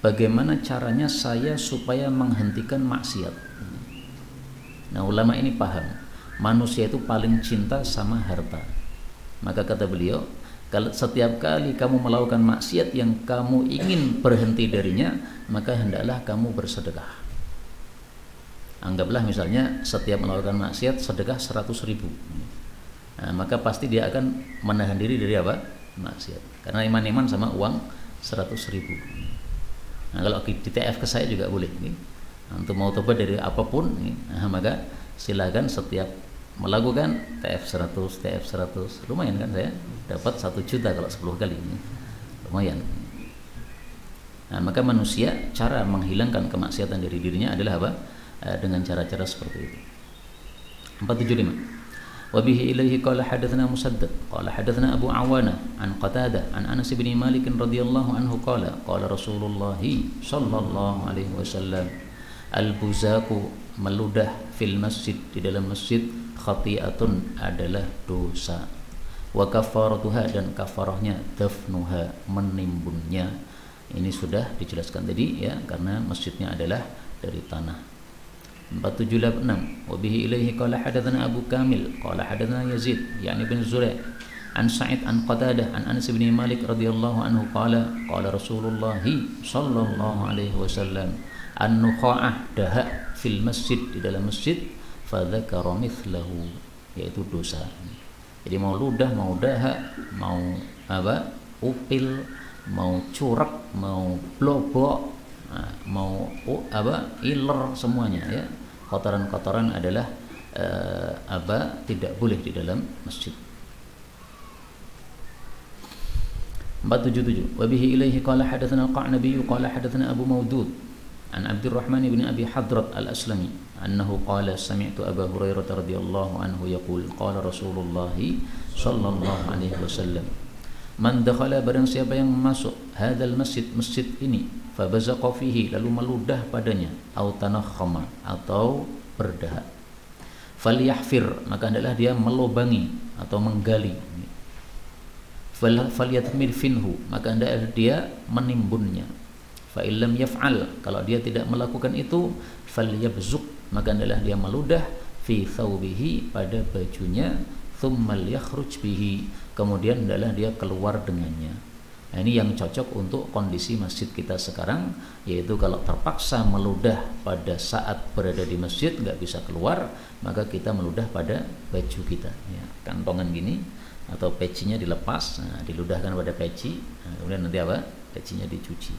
bagaimana caranya saya supaya menghentikan maksiat. Nah, ulama ini paham manusia itu paling cinta sama harta. Maka kata beliau, kalau setiap kali kamu melakukan maksiat yang kamu ingin berhenti darinya, maka hendaklah kamu bersedekah. Anggaplah misalnya setiap melakukan maksiat sedekah 100.000. Nah, maka pasti dia akan menahan diri dari apa? Maksiat. Karena iman-iman sama uang 100.000. Nah, kalau di TF ke saya juga boleh. Nah, untuk mau tobat dari apapun, nah, maka silakan setiap melakukan TF 100, lumayan kan, saya dapat 1 juta kalau 10 kali, lumayan. Nah, maka manusia cara menghilangkan kemaksiatan dari dirinya adalah apa? Dengan cara-cara seperti itu. 475. Wabihi ilaihi qala hadatsana Musaddad qala hadatsana Abu Awana an Qatadah an Anas bin Malik radhiyallahu anhu qala qala Rasulullah sallallahu alaihi wasallam al-buzaku, meludah, fil masjid, di dalam masjid, khati'atun, adalah dosa, wa kafaratuha, dan kafarahnya, dafnuha, menimbunnya. Ini sudah dijelaskan tadi ya, karena masjidnya adalah dari tanah. 476. Wabihi ilaihi qala hadatsana Abu Kamil qala hadatsana Yazid yani bin Zurai' an Sa'id an Qatadah an Anas bin Malik radhiyallahu anhu qala qala Rasulullah sallallahu alaihi wasallam an-nukha'ah, dahak, fil masjid, di dalam masjid, fa dzakara mithlahu, yaitu dosa. Jadi mau ludah, mau dahak, mau apa? Upil, mau curak, mau blobok, mau apa? Iler, semuanya ya. Kotoran-kotoran adalah tidak boleh di dalam masjid. 477. Wa bihi ilaihi qala hadatsana Qa'nabi qala hadatsana Abu Mawdud an Abdurrahman bin Abi Hadrat al-Aslami annahu qala sami'tu Abu Hurairah radhiyallahu anhu yaqul qala Rasulullah sallallahu alaihi wasallam man dakhala, barang siapa yang masuk hadzal masjid, masjid ini, fa bazaqa fihi, lalu meludah padanya, au tanakhama, atau berdahak, falyahfir, maka hendaklah dia melobangi atau menggali, falyatmir finhu, maka hendaklah dia menimbunnya, fa illam yaf'al, kalau dia tidak melakukan itu, falyabzuq, maka hendaklah dia meludah, fi thawbihi, pada bajunya, thumma yakhruj bihi, kemudian hendaklah dia keluar dengannya. Nah, ini yang cocok untuk kondisi masjid kita sekarang, yaitu kalau terpaksa meludah pada saat berada di masjid, nggak bisa keluar, maka kita meludah pada baju kita ya, kantongan gini, atau pecinya dilepas, nah, diludahkan pada peci, nah, kemudian nanti apa? Pecinya dicuci.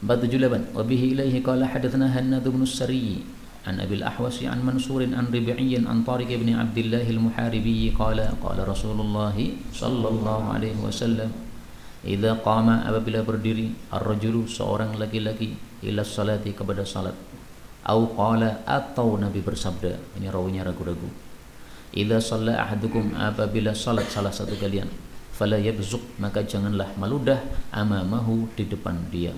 478. Wabihi ilaihi qala hadatsana Hannad bin Sari an Abil Ahwas an Mansur an Rabi'i an Tariq bin Abdullah al-Muharibi qala qala Rasulullah sallallahu alaihi wasallam idza qama, apabila berdiri, ar-rajulu, seorang laki-laki, ila salati, kepada salat, au qala, atau Nabi bersabda, ini rawinya ragu-ragu, idza shalla ahadukum, apabila salat salah satu kalian, fala yabzuq, maka janganlah meludah, amamahu, di depan dia,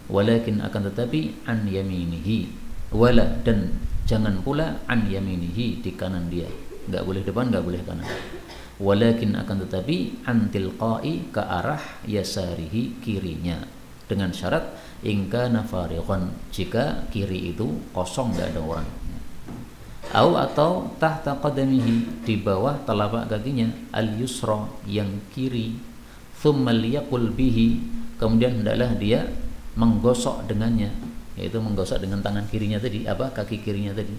walakin, akan tetapi, an yaminihi, wala, dan jangan pula an yaminihi, di kanan dia, enggak boleh depan, enggak boleh kanan, walakin, akan tetapi, an tilqai, ke arah yasarihi, kirinya, dengan syarat ingka nafariqan, jika kiri itu kosong, enggak ada orang, atau tahta qadamihi, di bawah telapak kakinya, al yusra, yang kiri, thumma liyaqul bihi, kemudian hendaklah dia menggosok dengannya, yaitu menggosok dengan tangan kirinya tadi, kaki kirinya tadi.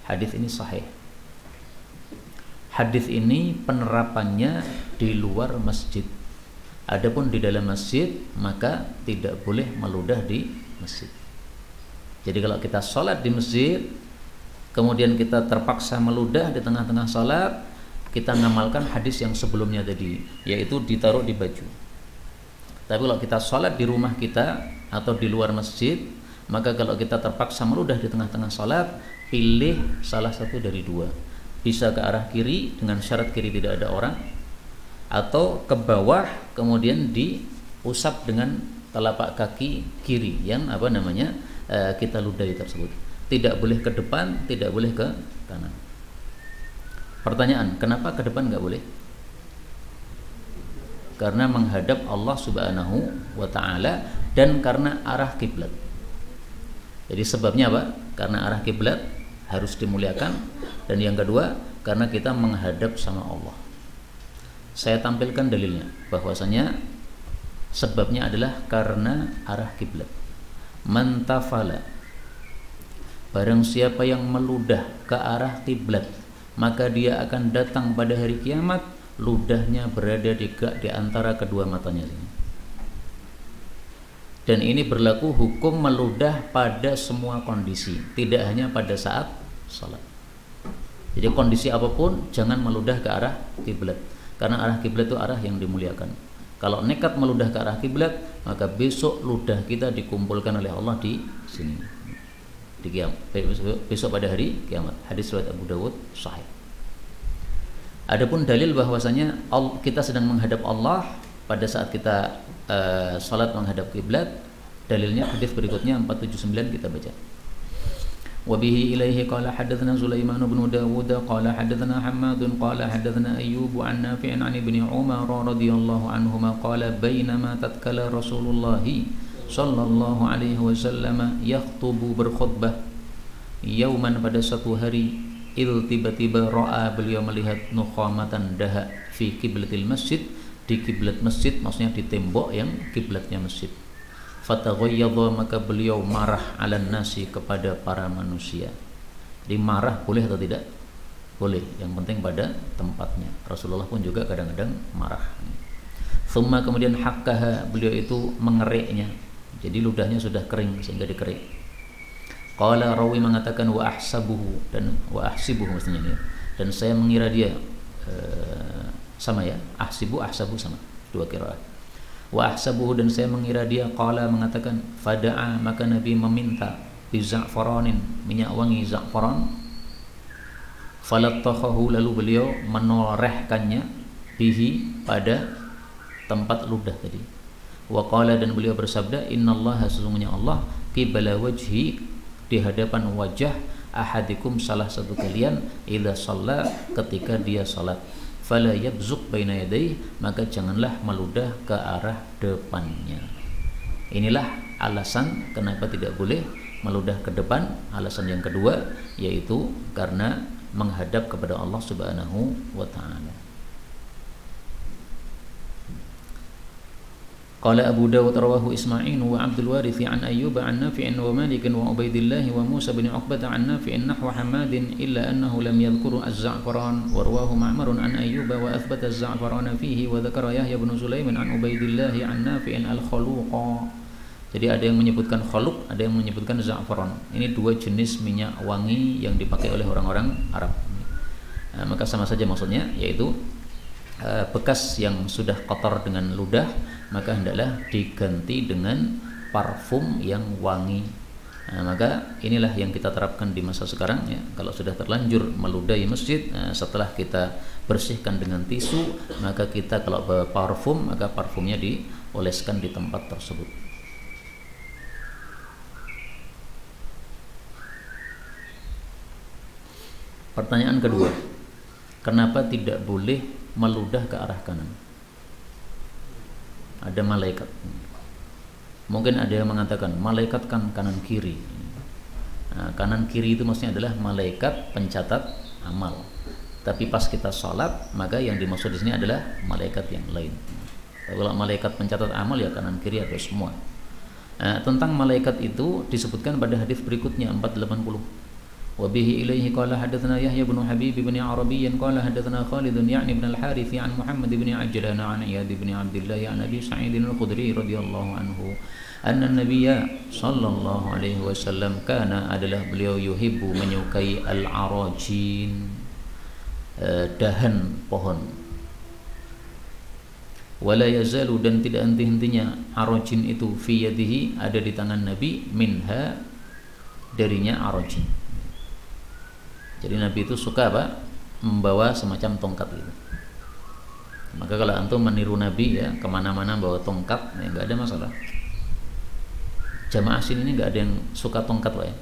Hadis ini sahih. Hadis ini penerapannya di luar masjid. Adapun di dalam masjid maka tidak boleh meludah di masjid. Jadi kalau kita sholat di masjid, kemudian kita terpaksa meludah di tengah-tengah sholat, kita ngamalkan hadis yang sebelumnya tadi, yaitu ditaruh di baju. Tapi kalau kita sholat di rumah kita atau di luar masjid, maka kalau kita terpaksa meludah di tengah-tengah sholat, pilih salah satu dari dua. Bisa ke arah kiri dengan syarat kiri tidak ada orang, atau ke bawah kemudian diusap dengan telapak kaki kiri yang kita ludahi tersebut. Tidak boleh ke depan, tidak boleh ke kanan. Pertanyaan, kenapa ke depan nggak boleh? Karena menghadap Allah Subhanahu wa Ta'ala dan karena arah kiblat. Jadi sebabnya apa? Karena arah kiblat harus dimuliakan, dan yang kedua karena kita menghadap sama Allah. Saya tampilkan dalilnya bahwasanya sebabnya adalah karena arah kiblat. Mantafala, barang siapa yang meludah ke arah kiblat, maka dia akan datang pada hari kiamat ludahnya berada di antara kedua matanya. Dan ini berlaku hukum meludah pada semua kondisi, tidak hanya pada saat salat. Jadi kondisi apapun jangan meludah ke arah kiblat, karena arah kiblat itu arah yang dimuliakan. Kalau nekat meludah ke arah kiblat, maka besok ludah kita dikumpulkan oleh Allah di sini, di kiamat, besok pada hari kiamat. Hadis riwayat Abu Dawud sahih. Adapun dalil bahwasanya kita sedang menghadap Allah pada saat kita salat menghadap kiblat, dalilnya hadis berikutnya 479 kita baca. Wabihi ilaihi qala hadatsana Sulaiman bin Dawud qala hadatsana Hammad qala hadatsana Ayyub an Nafi' an Ibnu Umar radhiyallahu anhuma qala bainama tatkala Rasulullah sallallahu alaihi wasallam yakhutubu berkhutbah yauman, pada satu hari, tiba-tiba ra'a, beliau melihat nukhamatan daha fi kiblatil masjid, di kiblat masjid, maksudnya di tembok yang kiblatnya masjid. Fataghayyadha, maka beliau marah ala nasi, kepada para manusia. Jadi marah boleh atau tidak? Boleh, yang penting pada tempatnya. Rasulullah pun juga kadang-kadang marah. Thumma, kemudian hakkaha, beliau itu mengeriknya. Jadi ludahnya sudah kering sehingga dikerik. Qala, rawi mengatakan wa ahsibuhu mestinya ya. Dan saya mengira dia sama ya, ahsabu sama, dua qiraat. Wa ahsabuhu, dan saya mengira dia, qala mengatakan, fada'a, maka Nabi meminta bi za'faranin, minyak wangi za'faran, falattakhahu, lalu beliau menorehkannya bihi, pada tempat ludah tadi. Wa qala, dan beliau bersabda, innallaha, sesungguhnya Allah, qibala wajhi, di hadapan wajah ahadikum, salah satu kalian, idza shalla, ketika dia salat, fala yabzuq baina yadayhi, maka janganlah meludah ke arah depannya. Inilah alasan kenapa tidak boleh meludah ke depan. Alasan yang kedua yaitu karena menghadap kepada Allah Subhanahu wa Ta'ala. Qala Abu Dawud rawahu Isma'il wa Abdul Warith an Ayyub an Nafi' wa Malik wa Ubaidillah wa Musa bin Uqbah an Nafi' nahwa Hammad illa annahu lam yadhkur az-za'faran, wa rawahu Ma'mar an Ayyub wa athbata az-za'faran fihi, wa dzakara Yahya bin Sulaiman an Ubaidillah an Nafi' al-khaluqa. Jadi ada yang menyebutkan khaluq, ada yang menyebutkan za'faran. Ini dua jenis minyak wangi yang dipakai oleh orang-orang Arab. Maka sama saja maksudnya, yaitu bekas yang sudah kotor dengan ludah, maka hendaklah diganti dengan parfum yang wangi. Maka inilah yang kita terapkan di masa sekarang ya. Kalau sudah terlanjur meludahi masjid, setelah kita bersihkan dengan tisu, maka kita kalau bawa parfum, maka parfumnya dioleskan di tempat tersebut. Pertanyaan kedua, kenapa tidak boleh meludah ke arah kanan? Ada malaikat. Mungkin ada yang mengatakan malaikat kan kanan kiri. Kanan kiri itu maksudnya adalah malaikat pencatat amal. Tapi pas kita sholat, maka yang dimaksud di sini adalah malaikat yang lain. Kalau malaikat pencatat amal ya kanan kiri ada semua. Tentang malaikat itu disebutkan pada hadis berikutnya 480. Wa bihi ilaihi qala hadatsana Yahya bin Habib bin Arabi qala hadatsana Khalid ya'ni ibn al-Harith an Muhammad bin Ajlan an Iyad bin Abdullah an Abi Sa'id al-Khudri radhiyallahu anhu anna an-nabiyya sallallahu alaihi wasallam kana adalah beliau yuhibbu menyukai al-arajin, dahan pohon. Wala yazalu dan tidak henti-hentinya arajin itu fi yadihi ada di tangan Nabi minha darinya arajin. Jadi Nabi itu suka apa? Membawa semacam tongkat gitu. Maka kalau antum meniru Nabi ya kemana-mana bawa tongkat ya nggak ada masalah. Jamaah sini ini nggak ada yang suka tongkat Pak ya.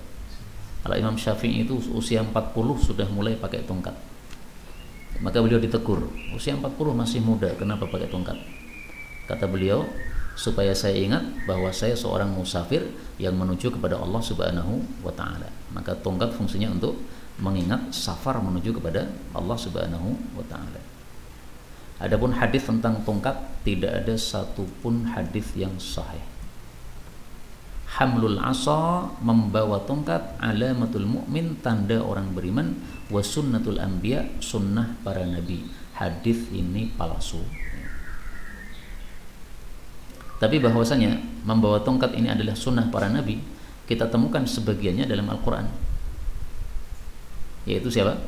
Kalau Imam Syafi'i itu usia 40 sudah mulai pakai tongkat. Maka beliau ditegur, usia 40 masih muda, kenapa pakai tongkat? Kata beliau, supaya saya ingat bahwa saya seorang musafir yang menuju kepada Allah Subhanahu wa Ta'ala. Maka tongkat fungsinya untuk mengingat safar menuju kepada Allah Subhanahu wa Ta'ala. Adapun hadis tentang tongkat tidak ada satupun hadis yang sahih. Hamlul asa, membawa tongkat, alamatul mukmin, tanda orang beriman, wa sunnatul anbiya, sunnah para nabi. Hadis ini palsu. Tapi bahwasanya membawa tongkat ini adalah sunnah para nabi, kita temukan sebagiannya dalam Al-Quran. Yaitu siapa?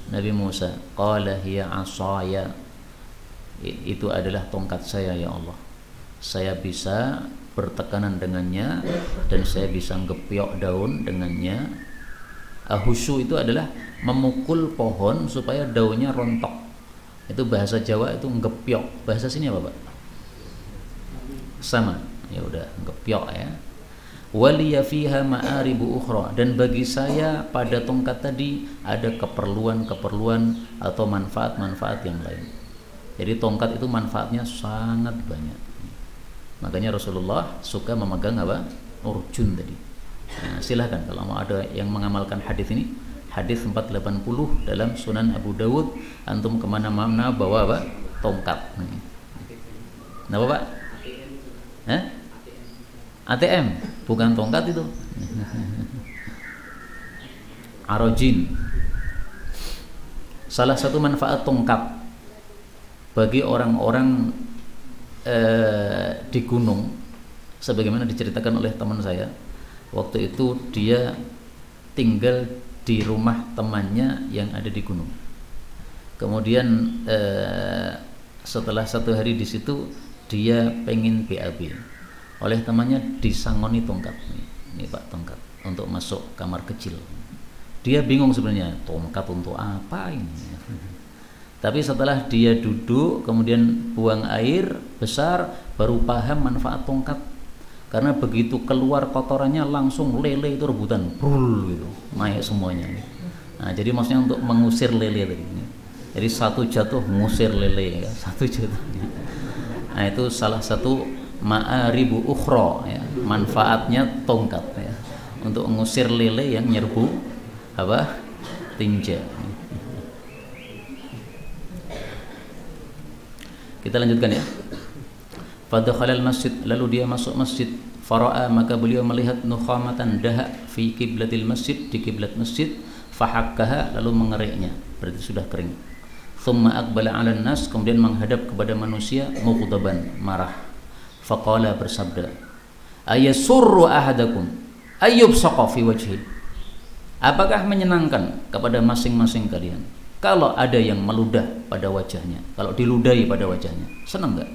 Nabi Musa. Qala hiya asaya, itu adalah tongkat saya ya Allah. Saya bisa bertekanan dengannya dan saya bisa ngepiok daun dengannya. Ahusyu itu adalah memukul pohon supaya daunnya rontok. Itu bahasa Jawa itu ngepiok. Bahasa sini apa Pak? Sama. Ya udah ngepiok ya. Waliya fiha ma'aribu ukhra, dan bagi saya pada tongkat tadi ada keperluan-keperluan atau manfaat-manfaat yang lain. Jadi tongkat itu manfaatnya sangat banyak. Makanya Rasulullah suka memegang apa? Urjun tadi. Nah, silahkan kalau mau ada yang mengamalkan hadis ini, hadis 480 dalam Sunan Abu Dawud, antum kemana-mana bawa apa? Tongkat. Kenapa Pak? ATM, bukan tongkat itu. Arojin. Salah satu manfaat tongkat bagi orang-orang di gunung, sebagaimana diceritakan oleh teman saya, waktu itu dia tinggal di rumah temannya yang ada di gunung. Kemudian setelah 1 hari di situ dia pengen BAB. Oleh temannya disangoni tongkat. Ini Pak tongkat untuk masuk kamar kecil. Dia bingung sebenarnya, tongkat untuk apa ini? Tapi setelah dia duduk kemudian buang air besar, baru paham manfaat tongkat. Karena begitu keluar kotorannya langsung lele itu rebutan, brul gitu, naik semuanya. Nah, jadi maksudnya untuk mengusir lele tadi. Jadi satu jatuh mengusir lele ya, satu jatuh. Nah, itu salah satu ma'aribu ukhra ya, manfaatnya tongkat ya, untuk mengusir lele yang nyerbu apa? Tinja. Kita lanjutkan ya. Fadakhala al-masjid, lalu dia masuk masjid. Fara'a, maka beliau melihat nukhamatan dahak fi qiblatil masjid, di kiblat masjid. Fahakkaha, lalu mengeriknya, berarti sudah kering. Thumma aqbala 'alan nas, kemudian menghadap kepada manusia, mughdaban, marah. Faqala, bersabda, ayasurru ahadakum ayyubsaqa fi wajhi, apakah menyenangkan kepada masing-masing kalian kalau ada yang meludah pada wajahnya, kalau diludahi pada wajahnya, senang enggak?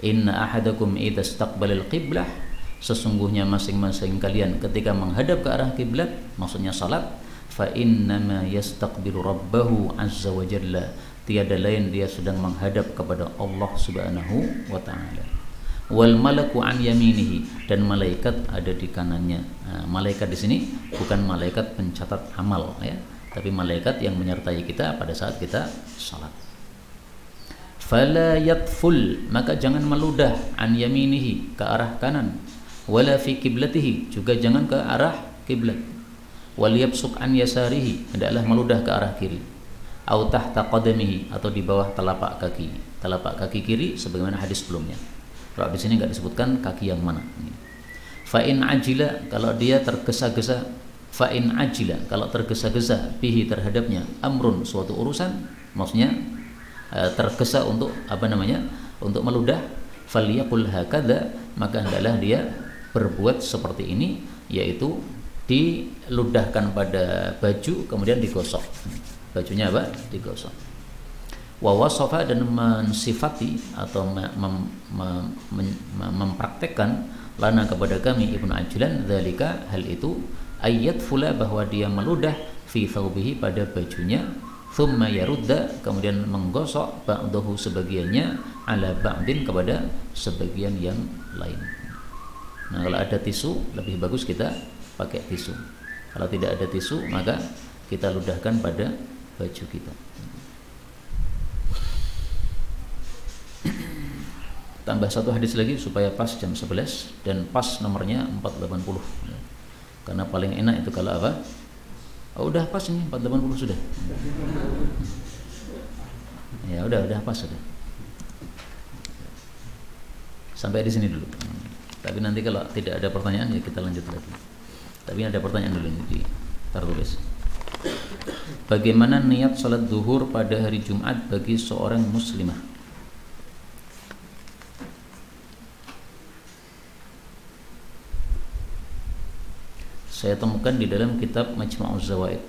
Inna ahadakum idza istaqbalal qiblah, sesungguhnya masing-masing kalian ketika menghadap ke arah kiblat, maksudnya salat, fa innama yastaqbilu rabbahu azza wa jalla, tiada lain dia sedang menghadap kepada Allah Subhanahu wa taala. Wal malaku an yaminihi, dan malaikat ada di kanannya. Nah, malaikat di sini bukan malaikat pencatat amal ya, tapi malaikat yang menyertai kita pada saat kita salat. Fala yatful, maka jangan meludah, an yaminihi, ke arah kanan, wala fi kiblatihi, juga jangan ke arah kiblat. Wal yabsuq an yasarihi, hendaklah meludah ke arah kiri. Au tahta qadamihi, atau di bawah telapak kaki. Telapak kaki kiri sebagaimana hadis sebelumnya. Kalau di sini nggak disebutkan kaki yang mana. Fa in ajila, kalau dia tergesa-gesa, fa in ajila, kalau tergesa-gesa bihi terhadapnya amrun, suatu urusan, maksudnya tergesa untuk apa namanya? Untuk meludah, falyaqul hakadha, maka hendaklah dia berbuat seperti ini, yaitu diludahkan pada baju kemudian digosok. Bajunya apa? Digosok. Wa wasafa, dan mensifati atau mempraktekkan lana kepada kami Ibnu Ajlan dzalika, hal itu ayat fula, bahwa dia meludah fi thawbihi pada bajunya, thumma yarudda, kemudian menggosok ba'dahu sebagiannya, ala ba'din kepada sebagian yang lain. Nah, kalau ada tisu lebih bagus kita pakai tisu. Kalau tidak ada tisu maka kita ludahkan pada baju kita. Tambah satu hadis lagi supaya pas jam 11 dan pas nomornya 480. Karena paling enak itu kalau apa? Oh, udah pas ini 480 sudah. Ya udah pas sudah. Sampai di sini dulu. Tapi nanti kalau tidak ada pertanyaan ya kita lanjut lagi. Tapi ada pertanyaan dulu ini di tertulis. Bagaimana niat salat zuhur pada hari Jumat bagi seorang muslimah? Saya temukan di dalam kitab Majma'uz Zawaid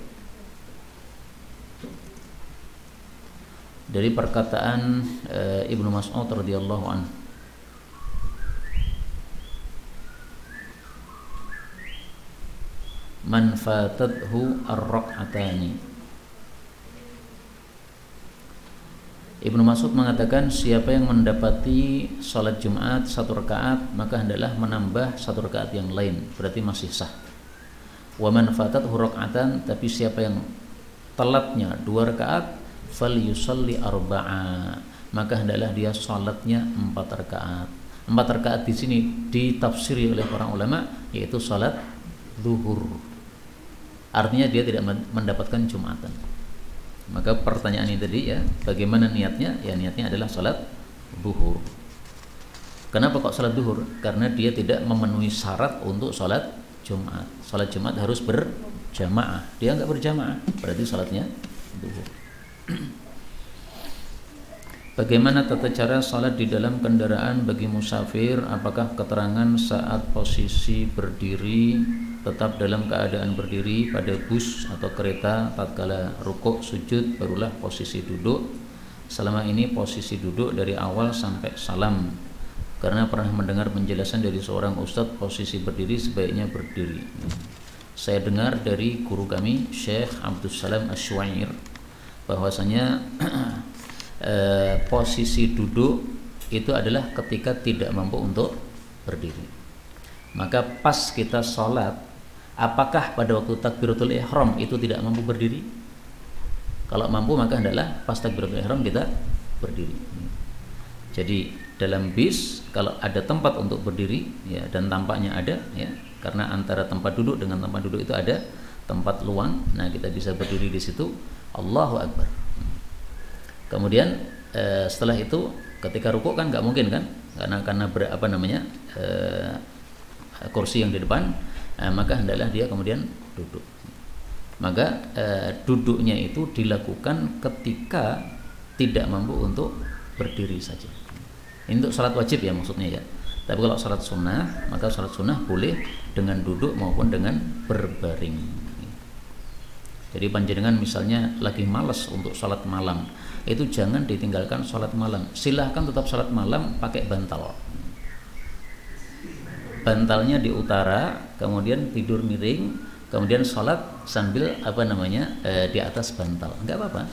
dari perkataan Ibnu Mas'ud radhiyallahu anhu. Man fatathu ar-rak'atani. Ibnu Mas'ud mengatakan, siapa yang mendapati salat Jumat satu rakaat maka hendaklah menambah satu rakaat yang lain, berarti masih sah. Wa man fatathu rak'atan, tapi siapa yang telatnya dua rakaat, falyusalli arba'a, maka hendaklah dia salatnya 4 rakaat. 4 rakaat di sini ditafsiri oleh para ulama yaitu salat zuhur. Artinya dia tidak mendapatkan Jumatan. Maka pertanyaan ini tadi ya, bagaimana niatnya? Ya niatnya adalah salat zuhur. Kenapa kok salat zuhur? Karena dia tidak memenuhi syarat untuk salat Jumat. Salat Jumat harus berjamaah. Dia enggak berjamaah, berarti salatnya zuhur. Bagaimana tata cara salat di dalam kendaraan bagi musafir? Apakah keterangan saat posisi berdiri tetap dalam keadaan berdiri pada bus atau kereta, tatkala rukuk sujud barulah posisi duduk? Selama ini posisi duduk dari awal sampai salam, karena pernah mendengar penjelasan dari seorang ustadz posisi berdiri sebaiknya berdiri. Saya dengar dari guru kami Syekh Abdus Salam Asy-Syu'air bahwasanya posisi duduk itu adalah ketika tidak mampu untuk berdiri. Maka pas kita sholat, apakah pada waktu takbiratul ihram itu tidak mampu berdiri? Kalau mampu maka hendaklah pas takbiratul ihram kita berdiri. Jadi dalam bis kalau ada tempat untuk berdiri ya, dan tampaknya ada ya, karena antara tempat duduk dengan tempat duduk itu ada tempat luang, nah kita bisa berdiri di situ. Allahu Akbar. Kemudian setelah itu ketika rukuk kan nggak mungkin kan, karena kursi yang di depan, maka hendaklah dia kemudian duduk. Maka duduknya itu dilakukan ketika tidak mampu untuk berdiri saja. Ini untuk salat wajib ya maksudnya ya. Tapi kalau salat sunnah, maka salat sunnah boleh dengan duduk maupun dengan berbaring. Jadi panjenengan misalnya lagi malas untuk salat malam, itu jangan ditinggalkan salat malam. Silahkan tetap salat malam pakai bantal. Bantalnya di utara, kemudian tidur miring, kemudian salat sambil di atas bantal. Enggak apa-apa.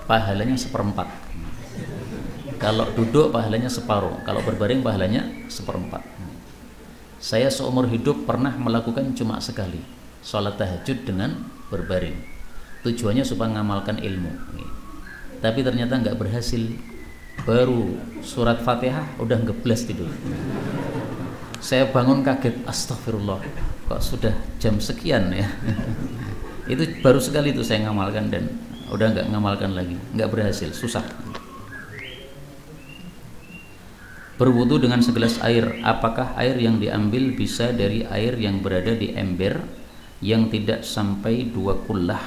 Pahalanya 1/4. Kalau duduk pahalanya separuh, kalau berbaring pahalanya 1/4. Saya seumur hidup pernah melakukan cuma sekali, salat tahajud dengan berbaring. Tujuannya supaya mengamalkan ilmu. Tapi ternyata nggak berhasil. Baru surat Fatihah udah ngeblas tidur. Saya bangun kaget, astagfirullah, kok sudah jam sekian ya. Itu baru sekali itu saya ngamalkan dan udah nggak ngamalkan lagi, nggak berhasil, susah. Berwudu dengan segelas air, apakah air yang diambil bisa dari air yang berada di ember yang tidak sampai 2 kullah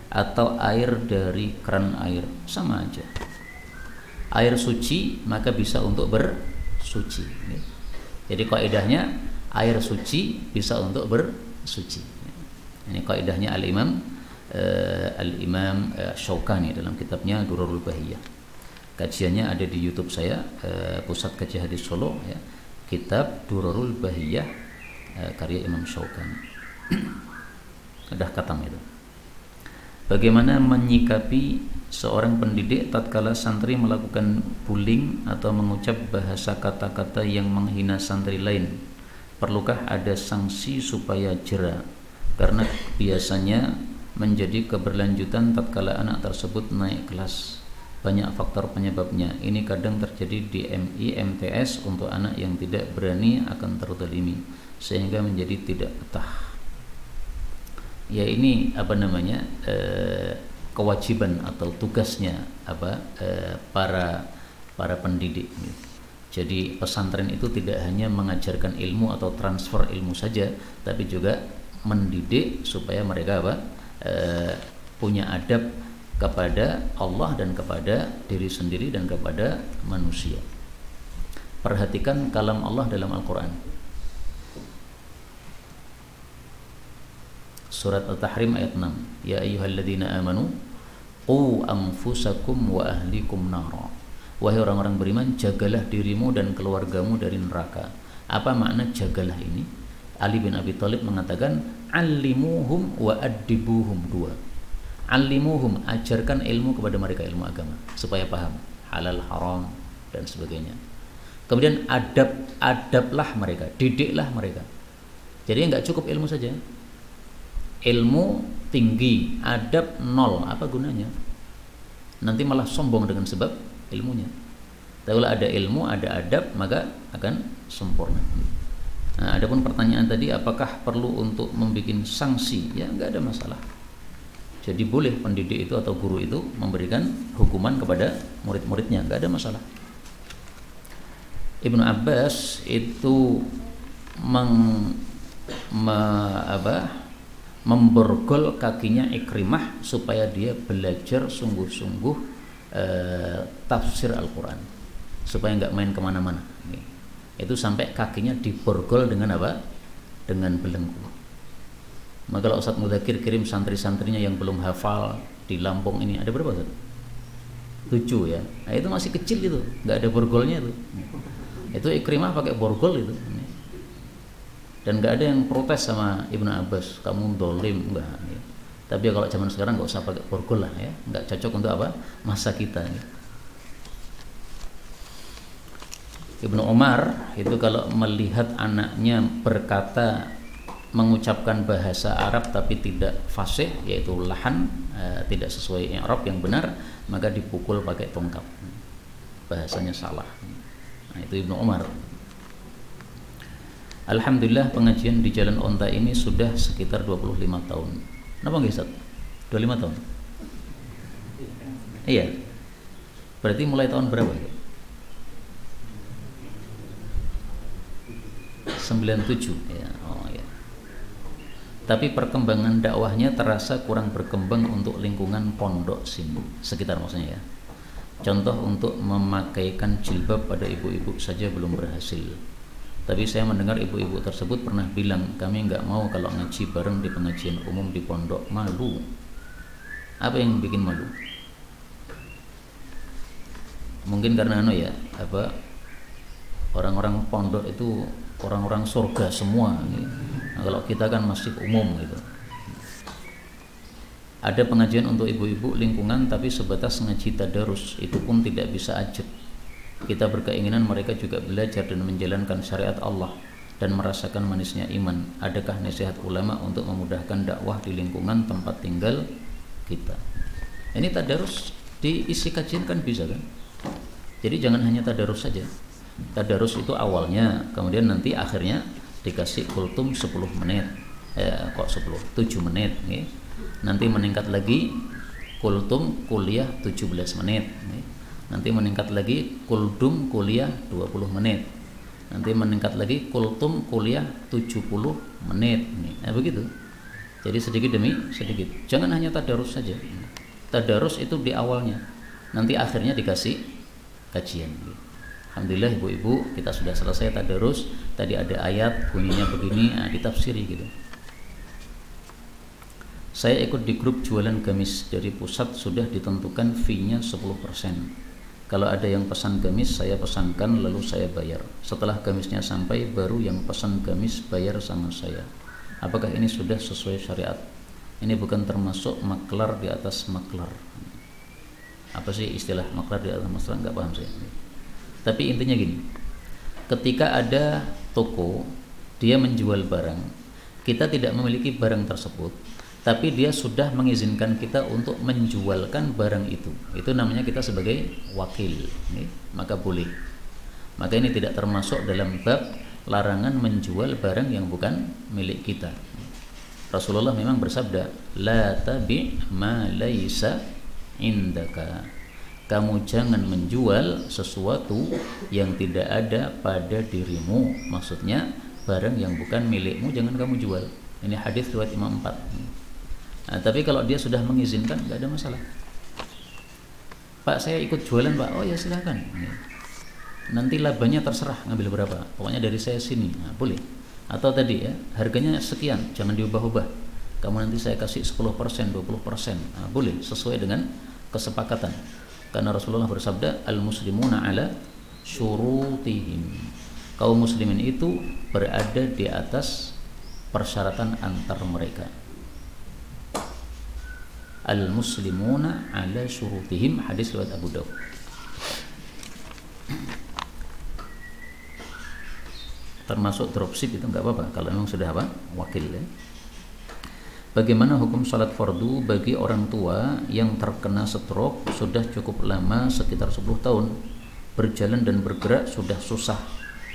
atau air dari keran air? Sama aja. Air suci maka bisa untuk bersuci. Jadi kaidahnya air suci bisa untuk bersuci. Ini kaidahnya Al-Imam Syaukani dalam kitabnya Durarul Bahiyah. Kajiannya ada di YouTube saya, Pusat Kajian Hadis Solo, ya. Kitab Durarul Bahiyah, karya Imam Syaukani. Udah katam itu. Bagaimana menyikapi seorang pendidik tatkala santri melakukan bullying atau mengucap bahasa kata-kata yang menghina santri lain? Perlukah ada sanksi supaya jera? Karena biasanya menjadi keberlanjutan tatkala anak tersebut naik kelas. Banyak faktor penyebabnya. Ini kadang terjadi di MI, MTS untuk anak yang tidak berani akan terzalimi sehingga menjadi tidak betah. Ya ini kewajiban atau tugasnya para pendidik. Jadi pesantren itu tidak hanya mengajarkan ilmu atau transfer ilmu saja, tapi juga mendidik supaya mereka punya adab kepada Allah dan kepada diri sendiri dan kepada manusia. Perhatikan kalam Allah dalam Al-Quran. Surat At-Tahrim ayat 6. Ya ayyuhalladzina amanu qu anfusakum wa ahlikum nara. Wahai orang-orang beriman, jagalah dirimu dan keluargamu dari neraka. Apa makna jagalah ini? Ali bin Abi Thalib mengatakan allimuhum wa addibuhum. 2. Alimuhum, ajarkan ilmu kepada mereka, ilmu agama supaya paham halal haram dan sebagainya. Kemudian adablah mereka, didiklah mereka. Jadi nggak cukup ilmu saja, ilmu tinggi, adab nol, apa gunanya? Nanti malah sombong dengan sebab ilmunya. Tapi kalau ada ilmu, ada adab, maka akan sempurna. Nah, adapun pertanyaan tadi, apakah perlu untuk membuat sanksi? Ya nggak ada masalah. Jadi boleh pendidik itu atau guru itu memberikan hukuman kepada murid-muridnya, nggak ada masalah. Ibnu Abbas itu memborgol kakinya Ikrimah supaya dia belajar sungguh-sungguh tafsir Al-Quran, supaya nggak main kemana-mana. Itu sampai kakinya diborgol dengan apa? Dengan belenggu. Maka kalau Ustadz Mudzakkir kirim santri-santrinya yang belum hafal di Lampung ini, ada berapa Ustadz? 7 ya. Nah, itu masih kecil itu, nggak ada borgolnya itu. Itu Ikrimah pakai borgol itu. Dan nggak ada yang protes sama Ibnu Abbas, kamu dolim, enggak. Ya. Tapi kalau zaman sekarang nggak usah pakai borgol lah ya, nggak cocok untuk apa? Masa kita. Ya. Ibnu Umar itu kalau melihat anaknya berkata, mengucapkan bahasa Arab tapi tidak fasih, yaitu lahan, tidak sesuai i'rab yang benar, maka dipukul pakai tongkat. Bahasanya salah. Nah, itu Ibnu Umar. Alhamdulillah pengajian di Jalan Onta ini sudah sekitar 25 tahun. Kenapa nggak Ustaz? 25 tahun? Iya. Berarti mulai tahun berapa? 97 ya. Tapi perkembangan dakwahnya terasa kurang berkembang untuk lingkungan pondok sini sekitar maksudnya ya. Contoh untuk memakaikan jilbab pada ibu-ibu saja belum berhasil. Tapi saya mendengar ibu-ibu tersebut pernah bilang, kami nggak mau kalau ngaji bareng di pengajian umum di pondok, malu. Apa yang bikin malu? Mungkin karena orang-orang pondok itu orang-orang surga semua. Nah, kalau kita kan masih umum gitu. Ada pengajian untuk ibu-ibu lingkungan tapi sebatas ngaji tadarus, itu pun tidak bisa ajak. Kita berkeinginan mereka juga belajar dan menjalankan syariat Allah dan merasakan manisnya iman. Adakah nasihat ulama untuk memudahkan dakwah di lingkungan tempat tinggal kita? Ini tadarus diisi kajian kan bisa kan? Jadi jangan hanya tadarus saja. Tadarus itu awalnya, kemudian nanti akhirnya dikasih kultum 10 menit. 7 menit nih. Nanti meningkat lagi kultum kuliah 17 menit nih. nanti meningkat lagi kuldum kuliah 20 menit, nanti meningkat lagi kultum kuliah 70 menit. Nah begitu. Jadi sedikit demi sedikit. Jangan hanya tadarus saja. Tadarus itu di awalnya, nanti akhirnya dikasih kajian. Alhamdulillah ibu-ibu, kita sudah selesai tadarus. Tadi ada ayat bunyinya begini, ditafsiri gitu. Saya ikut di grup jualan gamis dari pusat, sudah ditentukan fee-nya 10%. Kalau ada yang pesan gamis, saya pesankan lalu saya bayar. Setelah gamisnya sampai, baru yang pesan gamis bayar sama saya. Apakah ini sudah sesuai syariat? Ini bukan termasuk maklar di atas maklar. Apa sih istilah maklar di atas maklar? Nggak paham saya. Tapi intinya gini, ketika ada toko, dia menjual barang, kita tidak memiliki barang tersebut, tapi dia sudah mengizinkan kita untuk menjualkan barang itu namanya kita sebagai wakil, maka boleh. Maka ini tidak termasuk dalam bab larangan menjual barang yang bukan milik kita. Rasulullah memang bersabda, la tabi' ma laisa indaka. Kamu jangan menjual sesuatu yang tidak ada pada dirimu. Maksudnya barang yang bukan milikmu jangan kamu jual. Ini hadis riwayat Imam 4. Nah, tapi kalau dia sudah mengizinkan, nggak ada masalah. Pak, saya ikut jualan Pak. Oh ya silakan. Nanti labanya terserah ngambil berapa. Pokoknya dari saya sini. Nah, boleh. Atau tadi ya, harganya sekian, jangan diubah-ubah. Kamu nanti saya kasih 10%, 20%. Nah, boleh, sesuai dengan kesepakatan. Karena Rasulullah bersabda, al-muslimuna ala syurutihim. Kaum muslimin itu berada di atas persyaratan antar mereka. Al-muslimuna ala syurutihim, hadis riwayat Abu Daud. Termasuk dropship itu enggak apa-apa kalau memang sudah apa? Wakil ya. Bagaimana hukum salat fardu bagi orang tua yang terkena stroke sudah cukup lama, sekitar 10 tahun, berjalan dan bergerak sudah susah,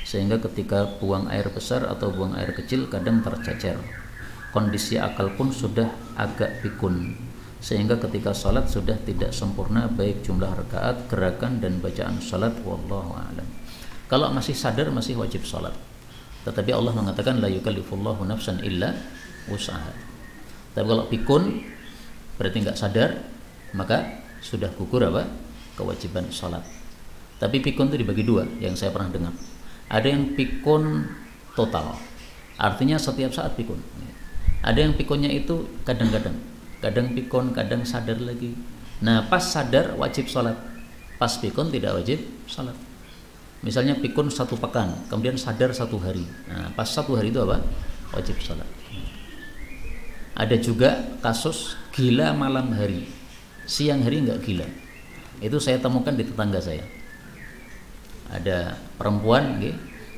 sehingga ketika buang air besar atau buang air kecil kadang tercecer. Kondisi akal pun sudah agak pikun, sehingga ketika salat sudah tidak sempurna baik jumlah rakaat, gerakan dan bacaan salat. Wallahu a'lam. Kalau masih sadar masih wajib salat. Tetapi Allah mengatakan la yukallifullahu nafsan illa wus'aha. Tapi kalau pikun berarti nggak sadar, maka sudah gugur apa? Kewajiban sholat. Tapi pikun itu dibagi dua, yang saya pernah dengar. Ada yang pikun total, artinya setiap saat pikun. Ada yang pikunnya itu kadang-kadang, kadang pikun, kadang sadar lagi. Nah, pas sadar wajib sholat, pas pikun tidak wajib sholat. Misalnya pikun 1 pekan, kemudian sadar 1 hari. Nah, pas 1 hari itu apa? Wajib sholat. Ada juga kasus gila malam hari, siang hari nggak gila. Itu saya temukan di tetangga saya. Ada perempuan,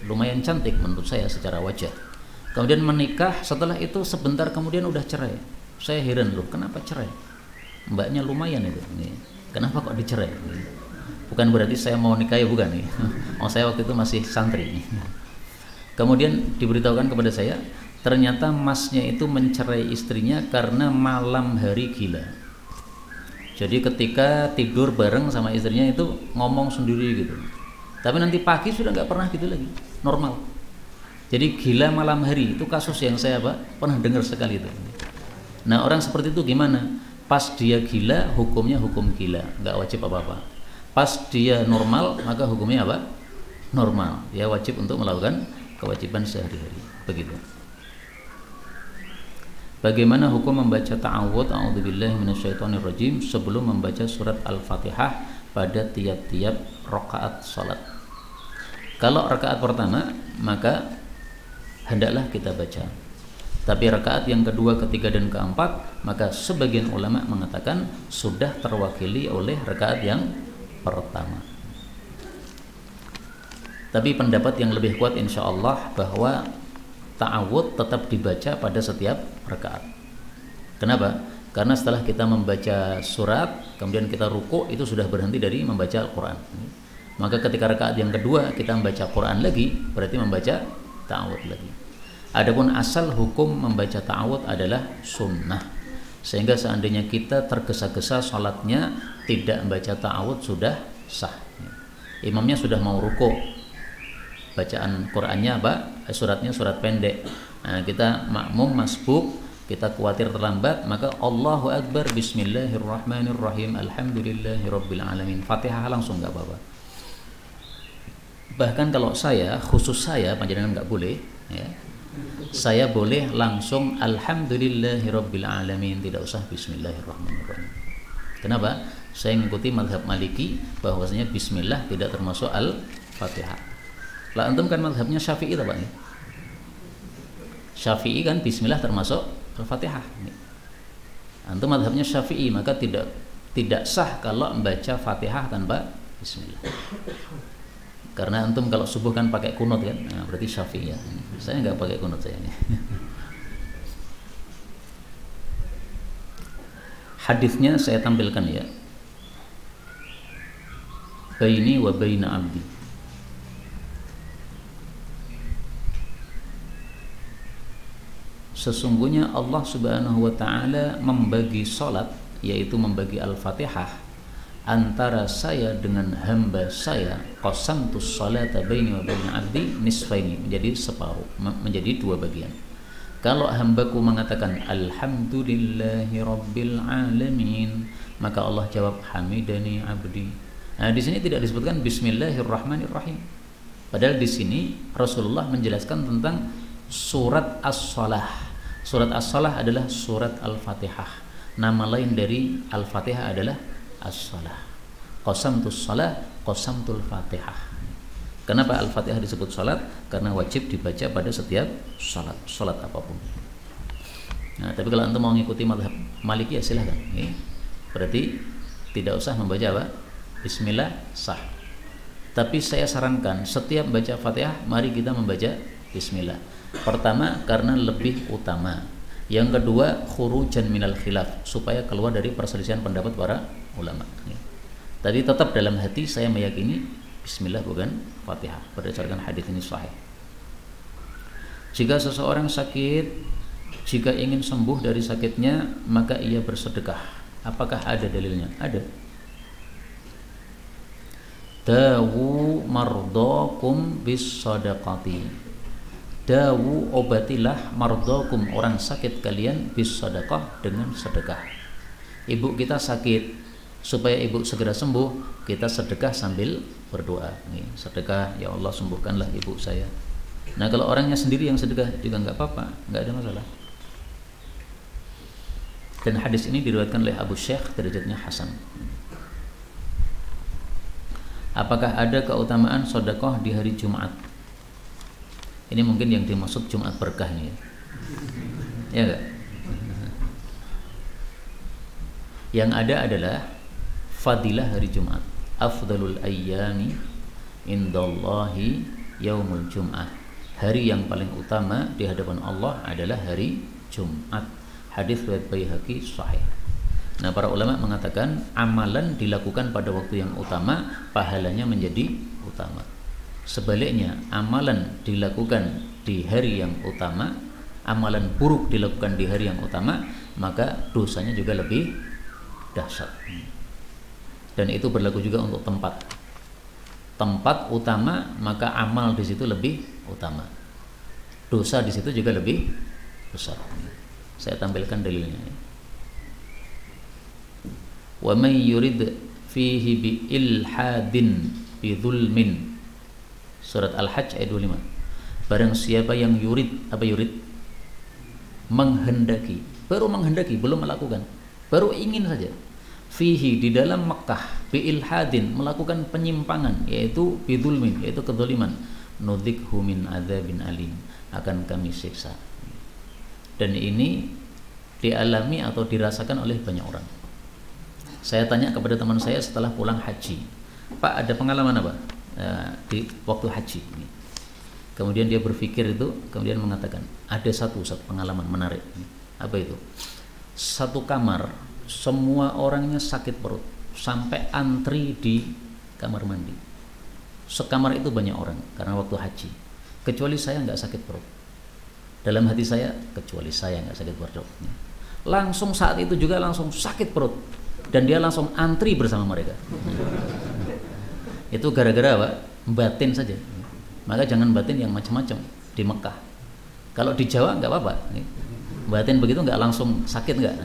lumayan cantik menurut saya secara wajah. Kemudian menikah, setelah itu sebentar kemudian udah cerai. Saya heran loh, kenapa cerai? Mbaknya lumayan itu. Kenapa kok dicerai? Bukan berarti saya mau nikah ya, bukan nih. Oh, saya waktu itu masih santri. Kemudian diberitahukan kepada saya, ternyata masnya itu mencerai istrinya karena malam hari gila. Jadi ketika tidur bareng sama istrinya itu ngomong sendiri gitu. Tapi nanti pagi sudah nggak pernah gitu lagi, normal. Jadi gila malam hari itu kasus yang saya pernah dengar sekali itu. Nah, orang seperti itu gimana? Pas dia gila, hukumnya hukum gila, nggak wajib apa-apa. Pas dia normal, maka hukumnya apa? Normal. Dia wajib untuk melakukan kewajiban sehari-hari. Begitu. Bagaimana hukum membaca ta'awudz a'udzubillahi minasyaitonirrajim sebelum membaca surat Al-Fatihah pada tiap-tiap rakaat salat? Kalau rakaat pertama maka hendaklah kita baca. Tapi rakaat yang kedua, ketiga dan keempat maka sebagian ulama mengatakan sudah terwakili oleh rakaat yang pertama. Tapi pendapat yang lebih kuat insyaallah bahwa ta'awudz tetap dibaca pada setiap rakaat. Kenapa? Karena setelah kita membaca surat, kemudian kita ruku, itu sudah berhenti dari membaca Al-Quran. Maka ketika rakaat yang kedua kita membaca Quran lagi, berarti membaca ta'awudz lagi. Adapun asal hukum membaca ta'awudz adalah sunnah. Sehingga seandainya kita tergesa-gesa sholatnya tidak membaca ta'awudz sudah sah. Imamnya sudah mau ruku, bacaan Qur'annya suratnya surat pendek. Nah, kita makmum masbuk, kita khawatir terlambat, maka Allahu Akbar, Bismillahirrahmanirrahim, Alhamdulillahirabbil alamin, Fatihah langsung nggak apa-apa. Bahkan kalau khusus saya, panjenengan nggak boleh, ya. Saya boleh langsung Alhamdulillahirabbil alamin, tidak usah Bismillahirrahmanirrahim. Kenapa? Saya mengikuti mazhab Maliki bahwasanya Bismillah tidak termasuk Al-Fatihah. Lah antum kan mazhabnya Syafi'i Pak? Syafi'i kan Bismillah termasuk Al-Fatihah. Antum mazhabnya Syafi'i, maka tidak sah kalau membaca Fatihah tanpa Bismillah. Karena antum kalau subuh kan pakai kunut kan, nah, berarti Syafi'i ya. Saya nggak pakai kunut saya ini. Hadisnya saya tampilkan ya. Baini wa baina abdi. Sesungguhnya Allah Subhanahu wa taala membagi salat, yaitu membagi Al-Fatihah, antara saya dengan hamba saya. Qasamtus salata baini wa baina abdi nisfaini, menjadi separuh, menjadi dua bagian. Kalau hambaku mengatakan Alhamdulillahi Rabbil Alamin, maka Allah jawab Hamidani abdi. Nah, di sini tidak disebutkan Bismillahirrahmanirrahim. Padahal di sini Rasulullah menjelaskan tentang surat As-Salah. Surat As-Salah adalah surat Al-Fatihah. Nama lain dari Al-Fatihah adalah As-Salah. Qasamtus salah, qasamtul Fatihah. Kenapa Al-Fatihah disebut salat? Karena wajib dibaca pada setiap salat apapun. Nah, tapi kalau antum mau mengikuti mazhab Maliki ya silahkan. Berarti tidak usah membaca apa? Bismillah, sah. Tapi saya sarankan setiap baca Fatihah mari kita membaca Bismillah. Pertama karena lebih utama. Yang kedua khurujan minal khilaf, supaya keluar dari perselisihan pendapat para ulama. Tadi tetap dalam hati saya meyakini Bismillah bukan Fatihah berdasarkan hadis ini sahih. Jika seseorang sakit, jika ingin sembuh dari sakitnya, maka ia bersedekah. Apakah ada dalilnya? Ada. Dawu mardakum bis sadaqati. Dawu, obatilah mardakum, orang sakit kalian, bis sadaqah, dengan sedekah. Ibu kita sakit, supaya ibu segera sembuh, kita sedekah sambil berdoa. Sedekah, ya Allah sembuhkanlah ibu saya. Nah, kalau orangnya sendiri yang sedekah juga nggak apa-apa, nggak ada masalah. Dan hadis ini diriwayatkan oleh Abu Syekh, derajatnya hasan. Apakah ada keutamaan sedekah di hari Jumat? Ini mungkin yang dimaksud Jumat berkah ini, ya enggak? Yang ada adalah fadilah hari Jumat. Afdalul ayyami indallahi yaumul jum'ah. Hari yang paling utama di hadapan Allah adalah hari Jumat. Hadis riwayat Baihaqi sahih. Nah, para ulama mengatakan amalan dilakukan pada waktu yang utama, pahalanya menjadi utama. Sebaliknya, amalan dilakukan di hari yang utama, amalan buruk dilakukan di hari yang utama, maka dosanya juga lebih dahsyat. Dan itu berlaku juga untuk tempat. Tempat utama, maka amal di situ lebih utama. Dosa di situ juga lebih besar. Saya tampilkan dalilnya. Wa may yurid fihi bi ilhadin bi dzulmin. Surat Al-Hajj ayat 25. Barang siapa yang yurid, apa yurid? Menghendaki. Baru menghendaki, belum melakukan. Baru ingin saja. Fihi, di dalam Mekah, bi ilhadin, melakukan penyimpangan, yaitu bidzulmin, yaitu kedzaliman. Nudzikhu min adzabin alim, akan kami siksa. Dan ini dialami atau dirasakan oleh banyak orang. Saya tanya kepada teman saya setelah pulang haji, Pak, ada pengalaman apa di waktu haji? Kemudian dia berpikir itu, kemudian mengatakan ada satu pengalaman menarik. Apa itu? Satu kamar, semua orangnya sakit perut, sampai antri di kamar mandi. Sekamar itu banyak orang karena waktu haji. Kecuali saya nggak sakit perut. Dalam hati saya, kecuali saya nggak sakit perut. Langsung saat itu juga langsung sakit perut, dan dia langsung antri bersama mereka. Itu gara-gara apa? Batin saja. Maka jangan batin yang macam-macam di Mekah. Kalau di Jawa nggak apa-apa. Batin begitu nggak langsung sakit nggak.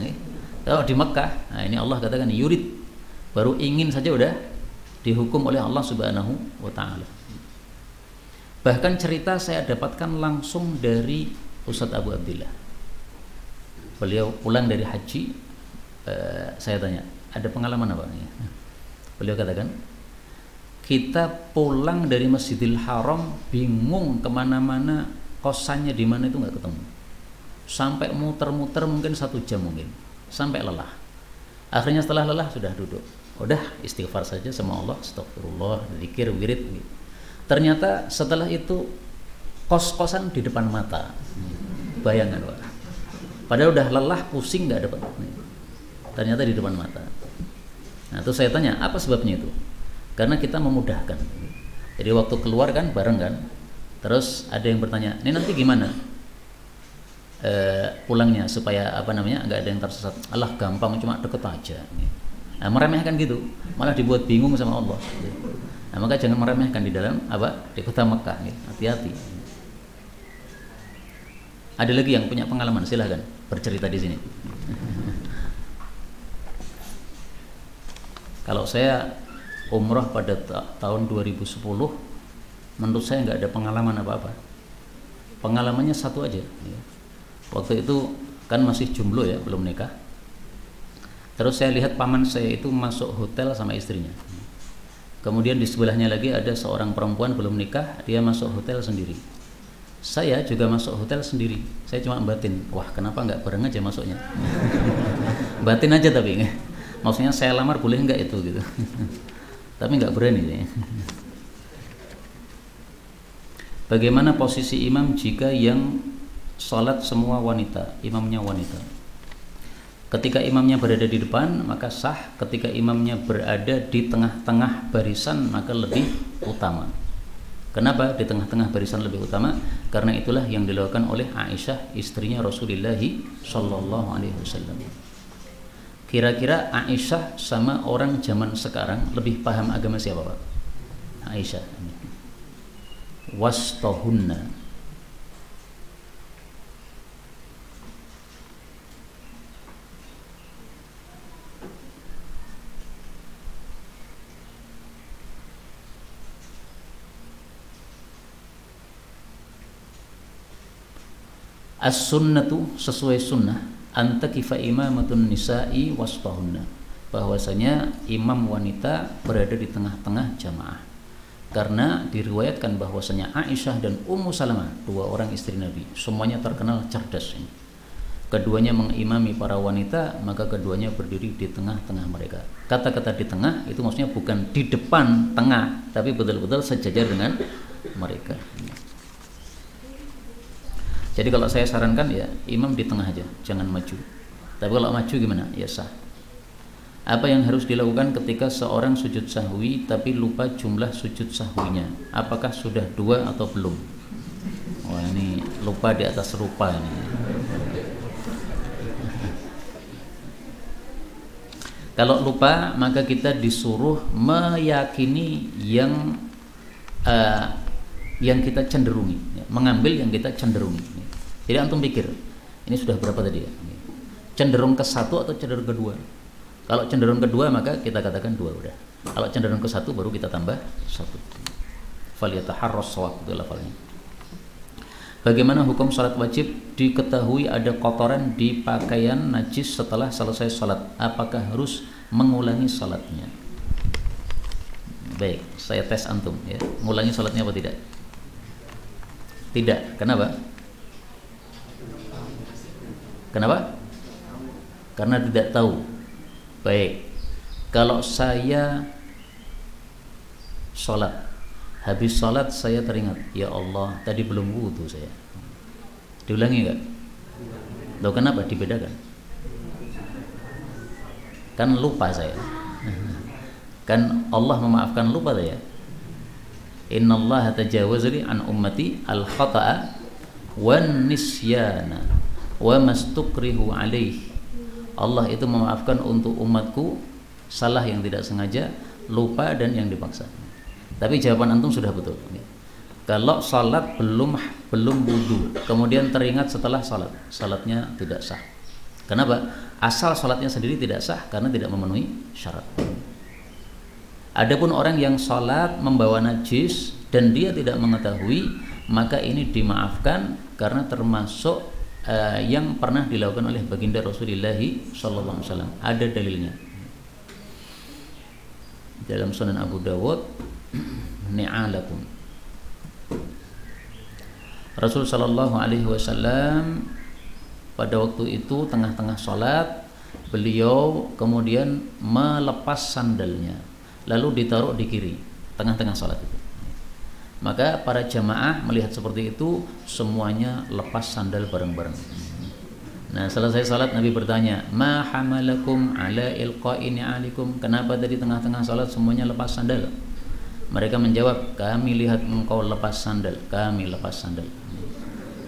Kalau di Mekah, nah ini Allah katakan yurid, baru ingin saja udah dihukum oleh Allah Subhanahu wa Ta'ala. Bahkan cerita saya dapatkan langsung dari Ustadz Abu Abdillah. Beliau pulang dari haji, saya tanya, ada pengalaman apa? Beliau katakan, kita pulang dari Masjidil Haram bingung kemana-mana, kosannya di mana itu nggak ketemu. Sampai muter-muter mungkin 1 jam mungkin, sampai lelah. Akhirnya setelah lelah sudah duduk, udah istighfar saja sama Allah, astagfirullah, zikir, wirid. Ternyata setelah itu kos-kosan di depan mata. Bayangan Pak. Padahal udah lelah, pusing nggak dapat. Ternyata di depan mata. Nah terus saya tanya, apa sebabnya itu? Karena kita memudahkan. Jadi waktu keluar kan bareng kan. Terus ada yang bertanya, ini nanti gimana pulangnya supaya apa namanya nggak ada yang tersesat. Alah gampang, cuma deket aja. Nah, meremehkan gitu, malah dibuat bingung sama Allah. Nah, maka jangan meremehkan di dalam apa di kota Mekah. Hati-hati. Ada lagi yang punya pengalaman, silahkan bercerita di sini. Kalau saya umrah pada tahun 2010, menurut saya nggak ada pengalaman apa-apa. Pengalamannya satu aja. Waktu itu kan masih jomblo ya, belum nikah. Terus saya lihat paman saya itu masuk hotel sama istrinya. Kemudian di sebelahnya lagi ada seorang perempuan belum nikah, dia masuk hotel sendiri. Saya juga masuk hotel sendiri. Saya cuma batin, wah kenapa nggak bareng aja masuknya? Batin aja tapi, maksudnya saya lamar boleh nggak itu gitu. Tapi nggak berani. Bagaimana posisi imam jika yang sholat semua wanita, imamnya wanita? Ketika imamnya berada di depan maka sah, ketika imamnya berada di tengah-tengah barisan maka lebih utama. Kenapa di tengah-tengah barisan lebih utama? Karena itulah yang dilakukan oleh Aisyah, istrinya Rasulullah Shallallahu Alaihi Wasallam. Kira-kira Aisyah sama orang zaman sekarang lebih paham agama siapa Pak? Aisyah. Wastahunna. As-sunnatu, sesuai sunnah, antakifa imamatun nisa'i wastahunna, bahwasanya imam wanita berada di tengah-tengah jamaah. Karena diriwayatkan bahwasanya Aisyah dan Ummu Salamah, 2 orang istri Nabi, semuanya terkenal cerdas. Keduanya mengimami para wanita, maka keduanya berdiri di tengah-tengah mereka. Kata-kata di tengah itu maksudnya bukan di depan tengah, tapi betul-betul sejajar dengan mereka. Jadi kalau saya sarankan ya imam di tengah aja, jangan maju. Tapi kalau maju gimana? Ya sah. Apa yang harus dilakukan ketika seorang sujud sahwi tapi lupa jumlah sujud sahwinya? Apakah sudah 2 atau belum? Wah ini lupa di atas rupa ini. Kalau lupa maka kita disuruh meyakini yang kita cenderungi, mengambil yang kita cenderungi. Jadi antum pikir, ini sudah berapa tadi ya? Cenderung ke 1 atau cenderung ke 2? Kalau cenderung ke 2 maka kita katakan 2 udah. Kalau cenderung ke 1 baru kita tambah 1. Falyataharras shawab, itu lafalnya. Bagaimana hukum salat wajib diketahui ada kotoran di pakaian najis setelah selesai salat? Apakah harus mengulangi salatnya? Baik, saya tes antum ya. Mengulangi salatnya apa tidak? Tidak. Kenapa? Kenapa? Karena tidak tahu. Baik. Kalau saya sholat, habis sholat saya teringat, ya Allah tadi belum wudu saya. Diulangi enggak? Loh kenapa dibedakan? Kan lupa saya. Kan Allah memaafkan lupa saya. Innallaha tajawaza li an ummati al-khata'a wan nisyana wa mastukrihu alaih. Allah itu memaafkan untuk umatku salah yang tidak sengaja, lupa dan yang dipaksa. Tapi jawaban antum sudah betul. Kalau salat belum wudu, kemudian teringat setelah salat, salatnya tidak sah. Kenapa? Asal salatnya sendiri tidak sah karena tidak memenuhi syarat. Adapun orang yang salat membawa najis dan dia tidak mengetahui, maka ini dimaafkan karena termasuk yang pernah dilakukan oleh baginda Rasulullah SAW. Ada dalilnya dalam Sunan Abu Dawud, ni'alakum. Rasul Shallallahu Alaihi Wasallam pada waktu itu tengah-tengah sholat, beliau kemudian melepas sandalnya, lalu ditaruh di kiri tengah-tengah sholat itu. Maka para jamaah melihat seperti itu, semuanya lepas sandal bareng-bareng. Nah, selesai salat Nabi bertanya, "Ma hamalakum ala ilqa'i ni'alikum?" Kenapa tadi tengah-tengah salat semuanya lepas sandal? Mereka menjawab, "Kami lihat engkau lepas sandal, kami lepas sandal."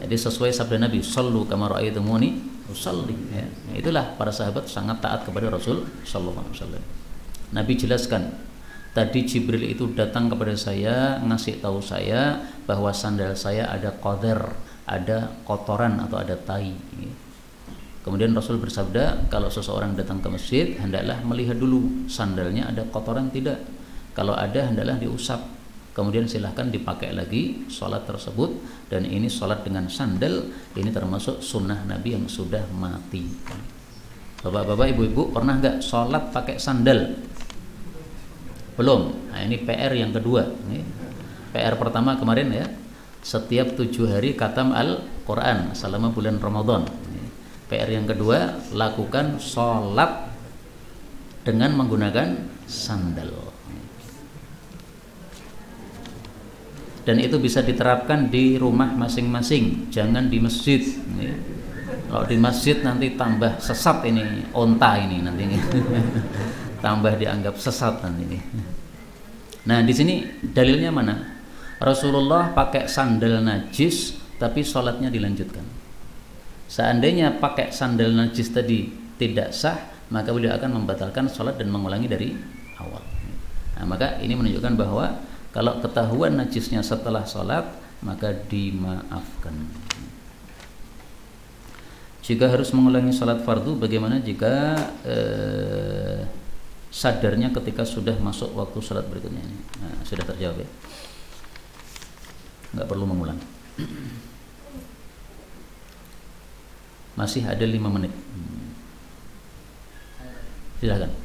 Jadi sesuai sabda Nabi, "Shallu kama ra'aitumuni usalli." Ya, itulah para sahabat sangat taat kepada Rasul sallallahu alaihi wasallam. Nabi jelaskan, tadi Jibril itu datang kepada saya, ngasih tahu saya bahwa sandal saya ada qadar, ada kotoran atau ada tai. Kemudian Rasul bersabda, kalau seseorang datang ke masjid, hendaklah melihat dulu sandalnya ada kotoran tidak. Kalau ada, hendaklah diusap. Kemudian silahkan dipakai lagi sholat tersebut. Dan ini sholat dengan sandal, ini termasuk sunnah Nabi yang sudah mati. Bapak-bapak, ibu-ibu, pernah nggak sholat pakai sandal? Belum. Nah, ini PR yang kedua. Ini PR pertama kemarin ya, setiap 7 hari khatam Al-Quran selama bulan Ramadan. PR yang kedua, lakukan sholat dengan menggunakan sandal. Dan itu bisa diterapkan di rumah masing-masing, jangan di masjid. Kalau di masjid nanti tambah sesat ini, onta ini nanti. Tambah dianggap sesat nanti. Nah, di sini dalilnya mana? Rasulullah pakai sandal najis, tapi sholatnya dilanjutkan. Seandainya pakai sandal najis tadi tidak sah, maka beliau akan membatalkan sholat dan mengulangi dari awal. Nah, maka ini menunjukkan bahwa kalau ketahuan najisnya setelah sholat, maka dimaafkan. Jika harus mengulangi sholat fardu, bagaimana jika sadarnya ketika sudah masuk waktu sholat berikutnya ini? Nah, sudah terjawab ya, nggak perlu mengulang. Masih ada 5 menit. Silakan.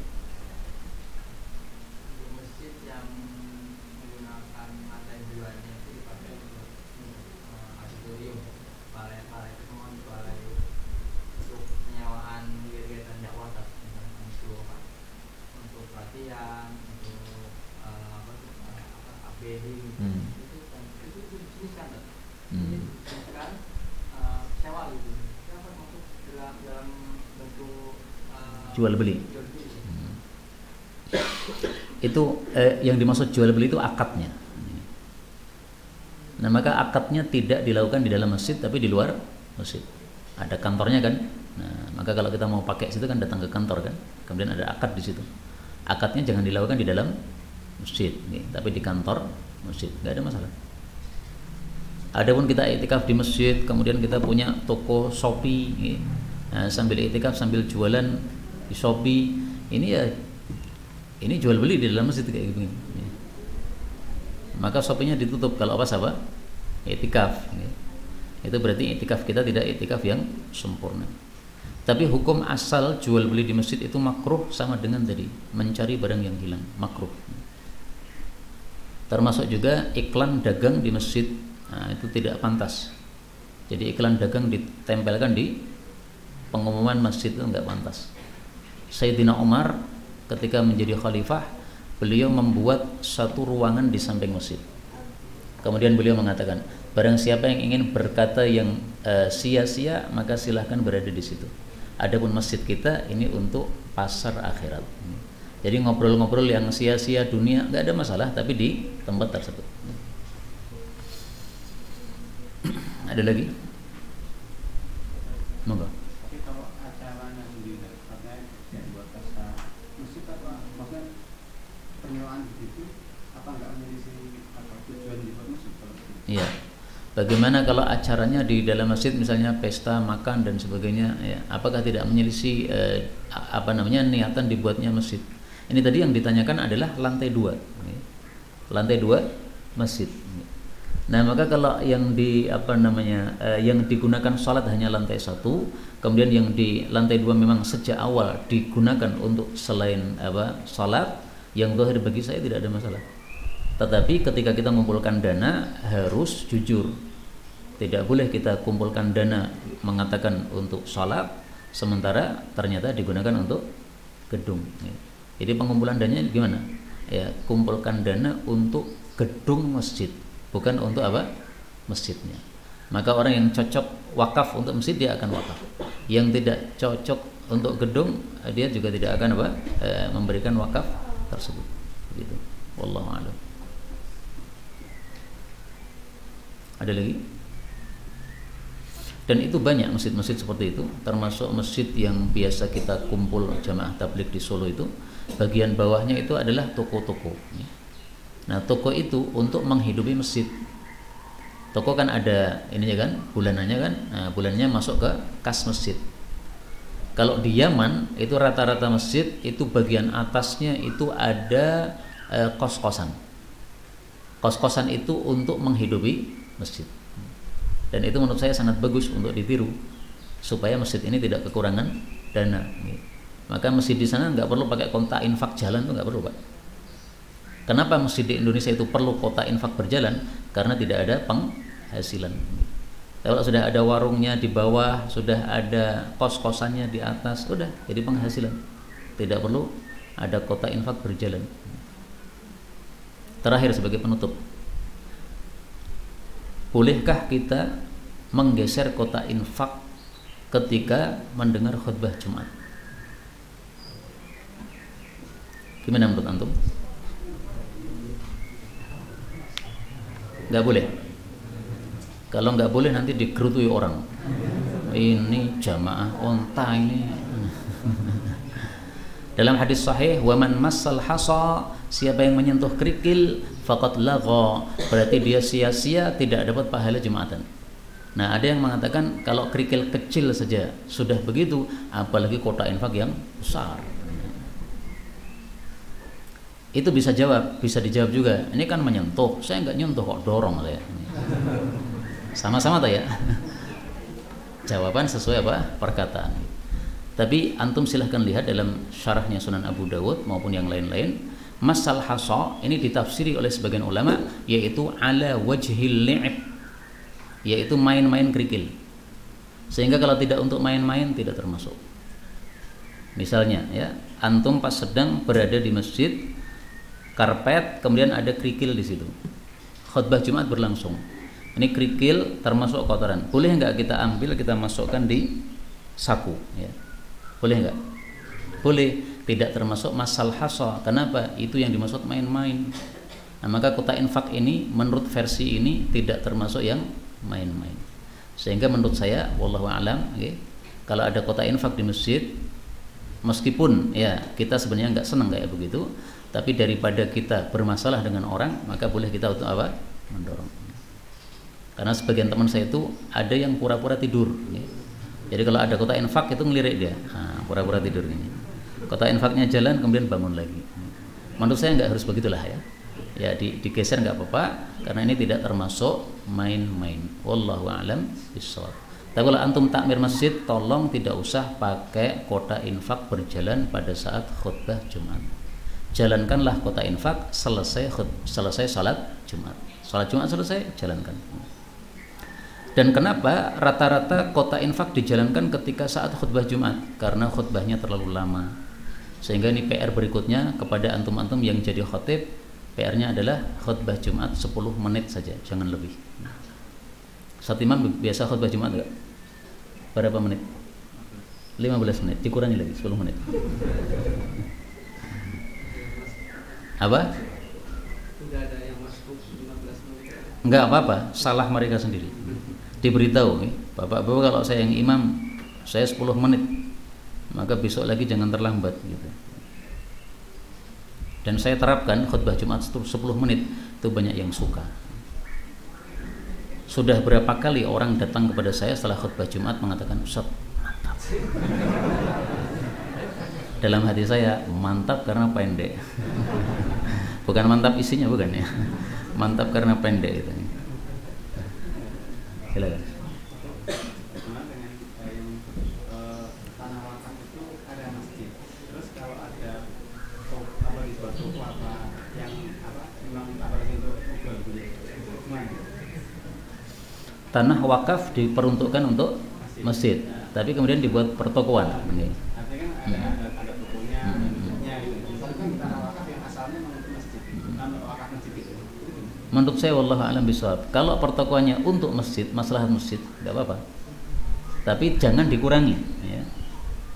Jual beli. Itu yang dimaksud jual beli itu akadnya. Nah, maka akadnya tidak dilakukan di dalam masjid tapi di luar masjid. Ada kantornya kan. Nah, maka kalau kita mau pakai situ kan datang ke kantor kan. Kemudian ada akad di situ. Akadnya jangan dilakukan di dalam masjid, tapi di kantor masjid. Enggak ada masalah. Adapun kita iktikaf di masjid, kemudian kita punya toko Shopee, nah, sambil iktikaf sambil jualan di Shopee, ini ya ini jual beli di dalam masjid kayak gini. Maka Shopee-nya ditutup kalau apa sahabat? Iktikaf. Itu berarti iktikaf kita tidak iktikaf yang sempurna. Tapi hukum asal jual beli di masjid itu makruh sama dengan tadi mencari barang yang hilang, makruh. Termasuk juga iklan dagang di masjid, nah, itu tidak pantas. Jadi iklan dagang ditempelkan di pengumuman masjid itu enggak pantas. Sayyidina Umar ketika menjadi khalifah, beliau membuat satu ruangan di samping masjid. Kemudian beliau mengatakan, barang siapa yang ingin berkata yang sia-sia, maka silahkan berada di situ. Adapun masjid kita ini untuk pasar akhirat. Jadi ngobrol-ngobrol yang sia-sia dunia nggak ada masalah, tapi di tempat tersebut. Ada lagi? Monggo. Penyewaan di situ apa nggak menyelisih apa tujuan dibuat masjid? Iya. Bagaimana kalau acaranya di dalam masjid, misalnya pesta, makan dan sebagainya, ya, apakah tidak menyelisih niatan dibuatnya masjid? Ini tadi yang ditanyakan adalah lantai 2, ya. Lantai 2 masjid. Nah, maka kalau yang yang digunakan sholat hanya lantai 1, kemudian yang di lantai 2 memang sejak awal digunakan untuk selain sholat, yang zahir bagi saya tidak ada masalah. Tetapi ketika kita mengumpulkan dana harus jujur. Tidak boleh kita kumpulkan dana mengatakan untuk sholat sementara ternyata digunakan untuk gedung. Jadi pengumpulan dananya gimana? Ya, kumpulkan dana untuk gedung masjid, bukan untuk masjidnya. Maka orang yang cocok wakaf untuk masjid dia akan wakaf. Yang tidak cocok untuk gedung dia juga tidak akan memberikan wakaf tersebut. Begitu. Wallahu a'lam. Ada lagi? Dan itu banyak masjid-masjid seperti itu, termasuk masjid yang biasa kita kumpul jamaah tabligh di Solo itu, bagian bawahnya itu adalah toko-toko. Nah, toko itu untuk menghidupi masjid. Toko kan ada ininya kan, bulanannya kan, nah, bulannya masuk ke kas masjid. Kalau di Yaman itu rata-rata masjid itu bagian atasnya itu ada kos-kosan. Kos-kosan itu untuk menghidupi masjid. Dan itu menurut saya sangat bagus untuk ditiru supaya masjid ini tidak kekurangan dana. Maka masjid di sana nggak perlu pakai kontak infak jalan, tuh nggak perlu, Pak. Kenapa masjid di Indonesia itu perlu kota infak berjalan? Karena tidak ada penghasilan. Kalau sudah ada warungnya di bawah, sudah ada kos-kosannya di atas, udah jadi penghasilan. Tidak perlu ada kota infak berjalan. Terakhir sebagai penutup, bolehkah kita menggeser kota infak ketika mendengar khutbah Jumat? Gimana menurut antum? Nggak boleh. Kalau nggak boleh nanti digerutui orang. Ini jamaah onta ini. Dalam hadis sahih, waman massal hasa, siapa yang menyentuh kerikil faqad lagha, berarti dia sia-sia tidak dapat pahala Jumatan. Nah, ada yang mengatakan kalau kerikil kecil saja sudah begitu, apalagi kota infak yang besar. Itu bisa dijawab juga. Ini kan menyentuh, saya nggak nyentuh kok, dorong saya. Sama-sama tak ya? Jawaban sesuai perkataan. Tapi antum silahkan lihat dalam syarahnya Sunan Abu Dawud maupun yang lain-lain, masal hasa ini ditafsiri oleh sebagian ulama yaitu ala wajhil li'ib, yaitu main-main kerikil. Sehingga kalau tidak untuk main-main tidak termasuk. Misalnya ya, antum pas sedang berada di masjid, karpet, kemudian ada kerikil di situ. Khutbah Jumat berlangsung. Ini kerikil termasuk kotoran. Boleh nggak kita ambil, kita masukkan di saku ya? Boleh nggak? Boleh, tidak termasuk masal hasa. Kenapa? Itu yang dimaksud main-main. Nah, maka kota infak ini menurut versi ini tidak termasuk yang main-main. Sehingga menurut saya, wallahu a'lam, okay, kalau ada kota infak di masjid, meskipun ya kita sebenarnya nggak senang kayak begitu, tapi daripada kita bermasalah dengan orang, maka boleh kita untuk mendorong. Karena sebagian teman saya itu ada yang pura-pura tidur. Okay. Jadi kalau ada kota infak itu ngelirik dia, pura-pura tidur ini. Kota infaknya jalan kemudian bangun lagi. Menurut saya nggak harus begitulah ya. Ya digeser nggak apa-apa karena ini tidak termasuk main-main. Wallahu a'lam bishawab. Tapi kalau antum takmir masjid, tolong tidak usah pakai kota infak berjalan pada saat khutbah Jumat. Jalankanlah kota infak selesai salat Jumat. Salat Jumat selesai, jalankan. Dan kenapa rata-rata kota infak dijalankan ketika saat khutbah Jumat? Karena khutbahnya terlalu lama. Sehingga ini PR berikutnya kepada antum-antum yang jadi khatib, PR-nya adalah khutbah Jumat 10 menit saja, jangan lebih. Satu imam biasa khutbah Jumat enggak? Berapa menit? 15 menit, dikurangi lagi 10 menit. Apa? Tidak ada yang masuk 15 menit. Enggak apa-apa, salah mereka sendiri. Diberitahu, Bapak-bapak kalau saya yang imam, saya 10 menit, maka besok lagi jangan terlambat gitu. Dan saya terapkan khutbah Jumat 10 menit, itu banyak yang suka. Sudah berapa kali orang datang kepada saya setelah khutbah Jumat mengatakan, Ustaz, mantap. Dalam hati saya, mantap karena pendek. Bukan mantap isinya, bukan ya. Mantap karena pendek itu. Silakan. Tanah wakaf diperuntukkan untuk masjid, tapi kemudian dibuat pertokoan. Ini. Menurut saya wallahu a'lam bishawab, kalau pertokoannya untuk masjid, masalah masjid, tidak apa-apa. Tapi jangan dikurangi, ya.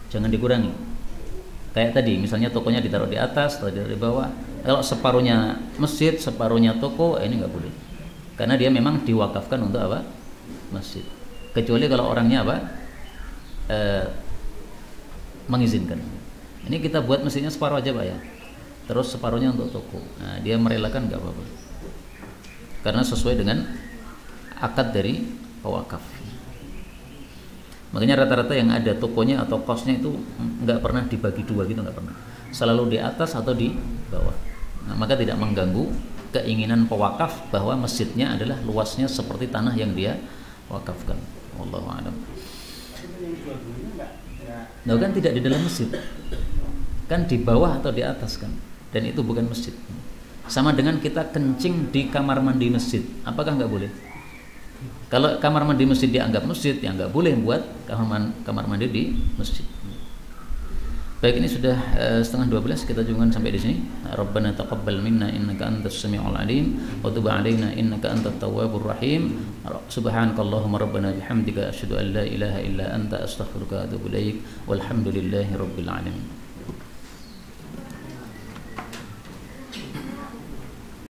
Jangan dikurangi. Kayak tadi, misalnya tokonya ditaruh di atas atau di bawah. Kalau separuhnya masjid, separuhnya toko, ini nggak boleh. Karena dia memang diwakafkan untuk apa? Masjid. Kecuali kalau orangnya apa? Mengizinkan. Ini kita buat masjidnya separuh aja, Pak ya. Terus separuhnya untuk toko. Nah, dia merelakan nggak apa-apa. Karena sesuai dengan akad dari pewakaf. Makanya rata-rata yang ada tokonya atau kosnya itu nggak pernah dibagi dua gitu, nggak pernah. Selalu di atas atau di bawah. Nah, maka tidak mengganggu keinginan pewakaf bahwa masjidnya adalah luasnya seperti tanah yang dia wakafkan. Wallahu a'lam. Nah, kan tidak di dalam masjid, kan di bawah atau di atas kan, dan itu bukan masjid. Sama dengan kita kencing di kamar mandi masjid, apakah nggak boleh? Kalau kamar mandi masjid dianggap masjid, ya nggak boleh buat kamar mandi di masjid. Baik, ini sudah 11:30, kita jumpa sampai di sini. Rabbana taqabbal minna innaka antas samiul alim wa tub alaina innaka antat tawwabur rahim. Subhanakallahumma rabbana bihamdika asyhadu an la ilaha illa anta astaghfiruka wa atubu ilaik. Walhamdulillahi rabbil alamin.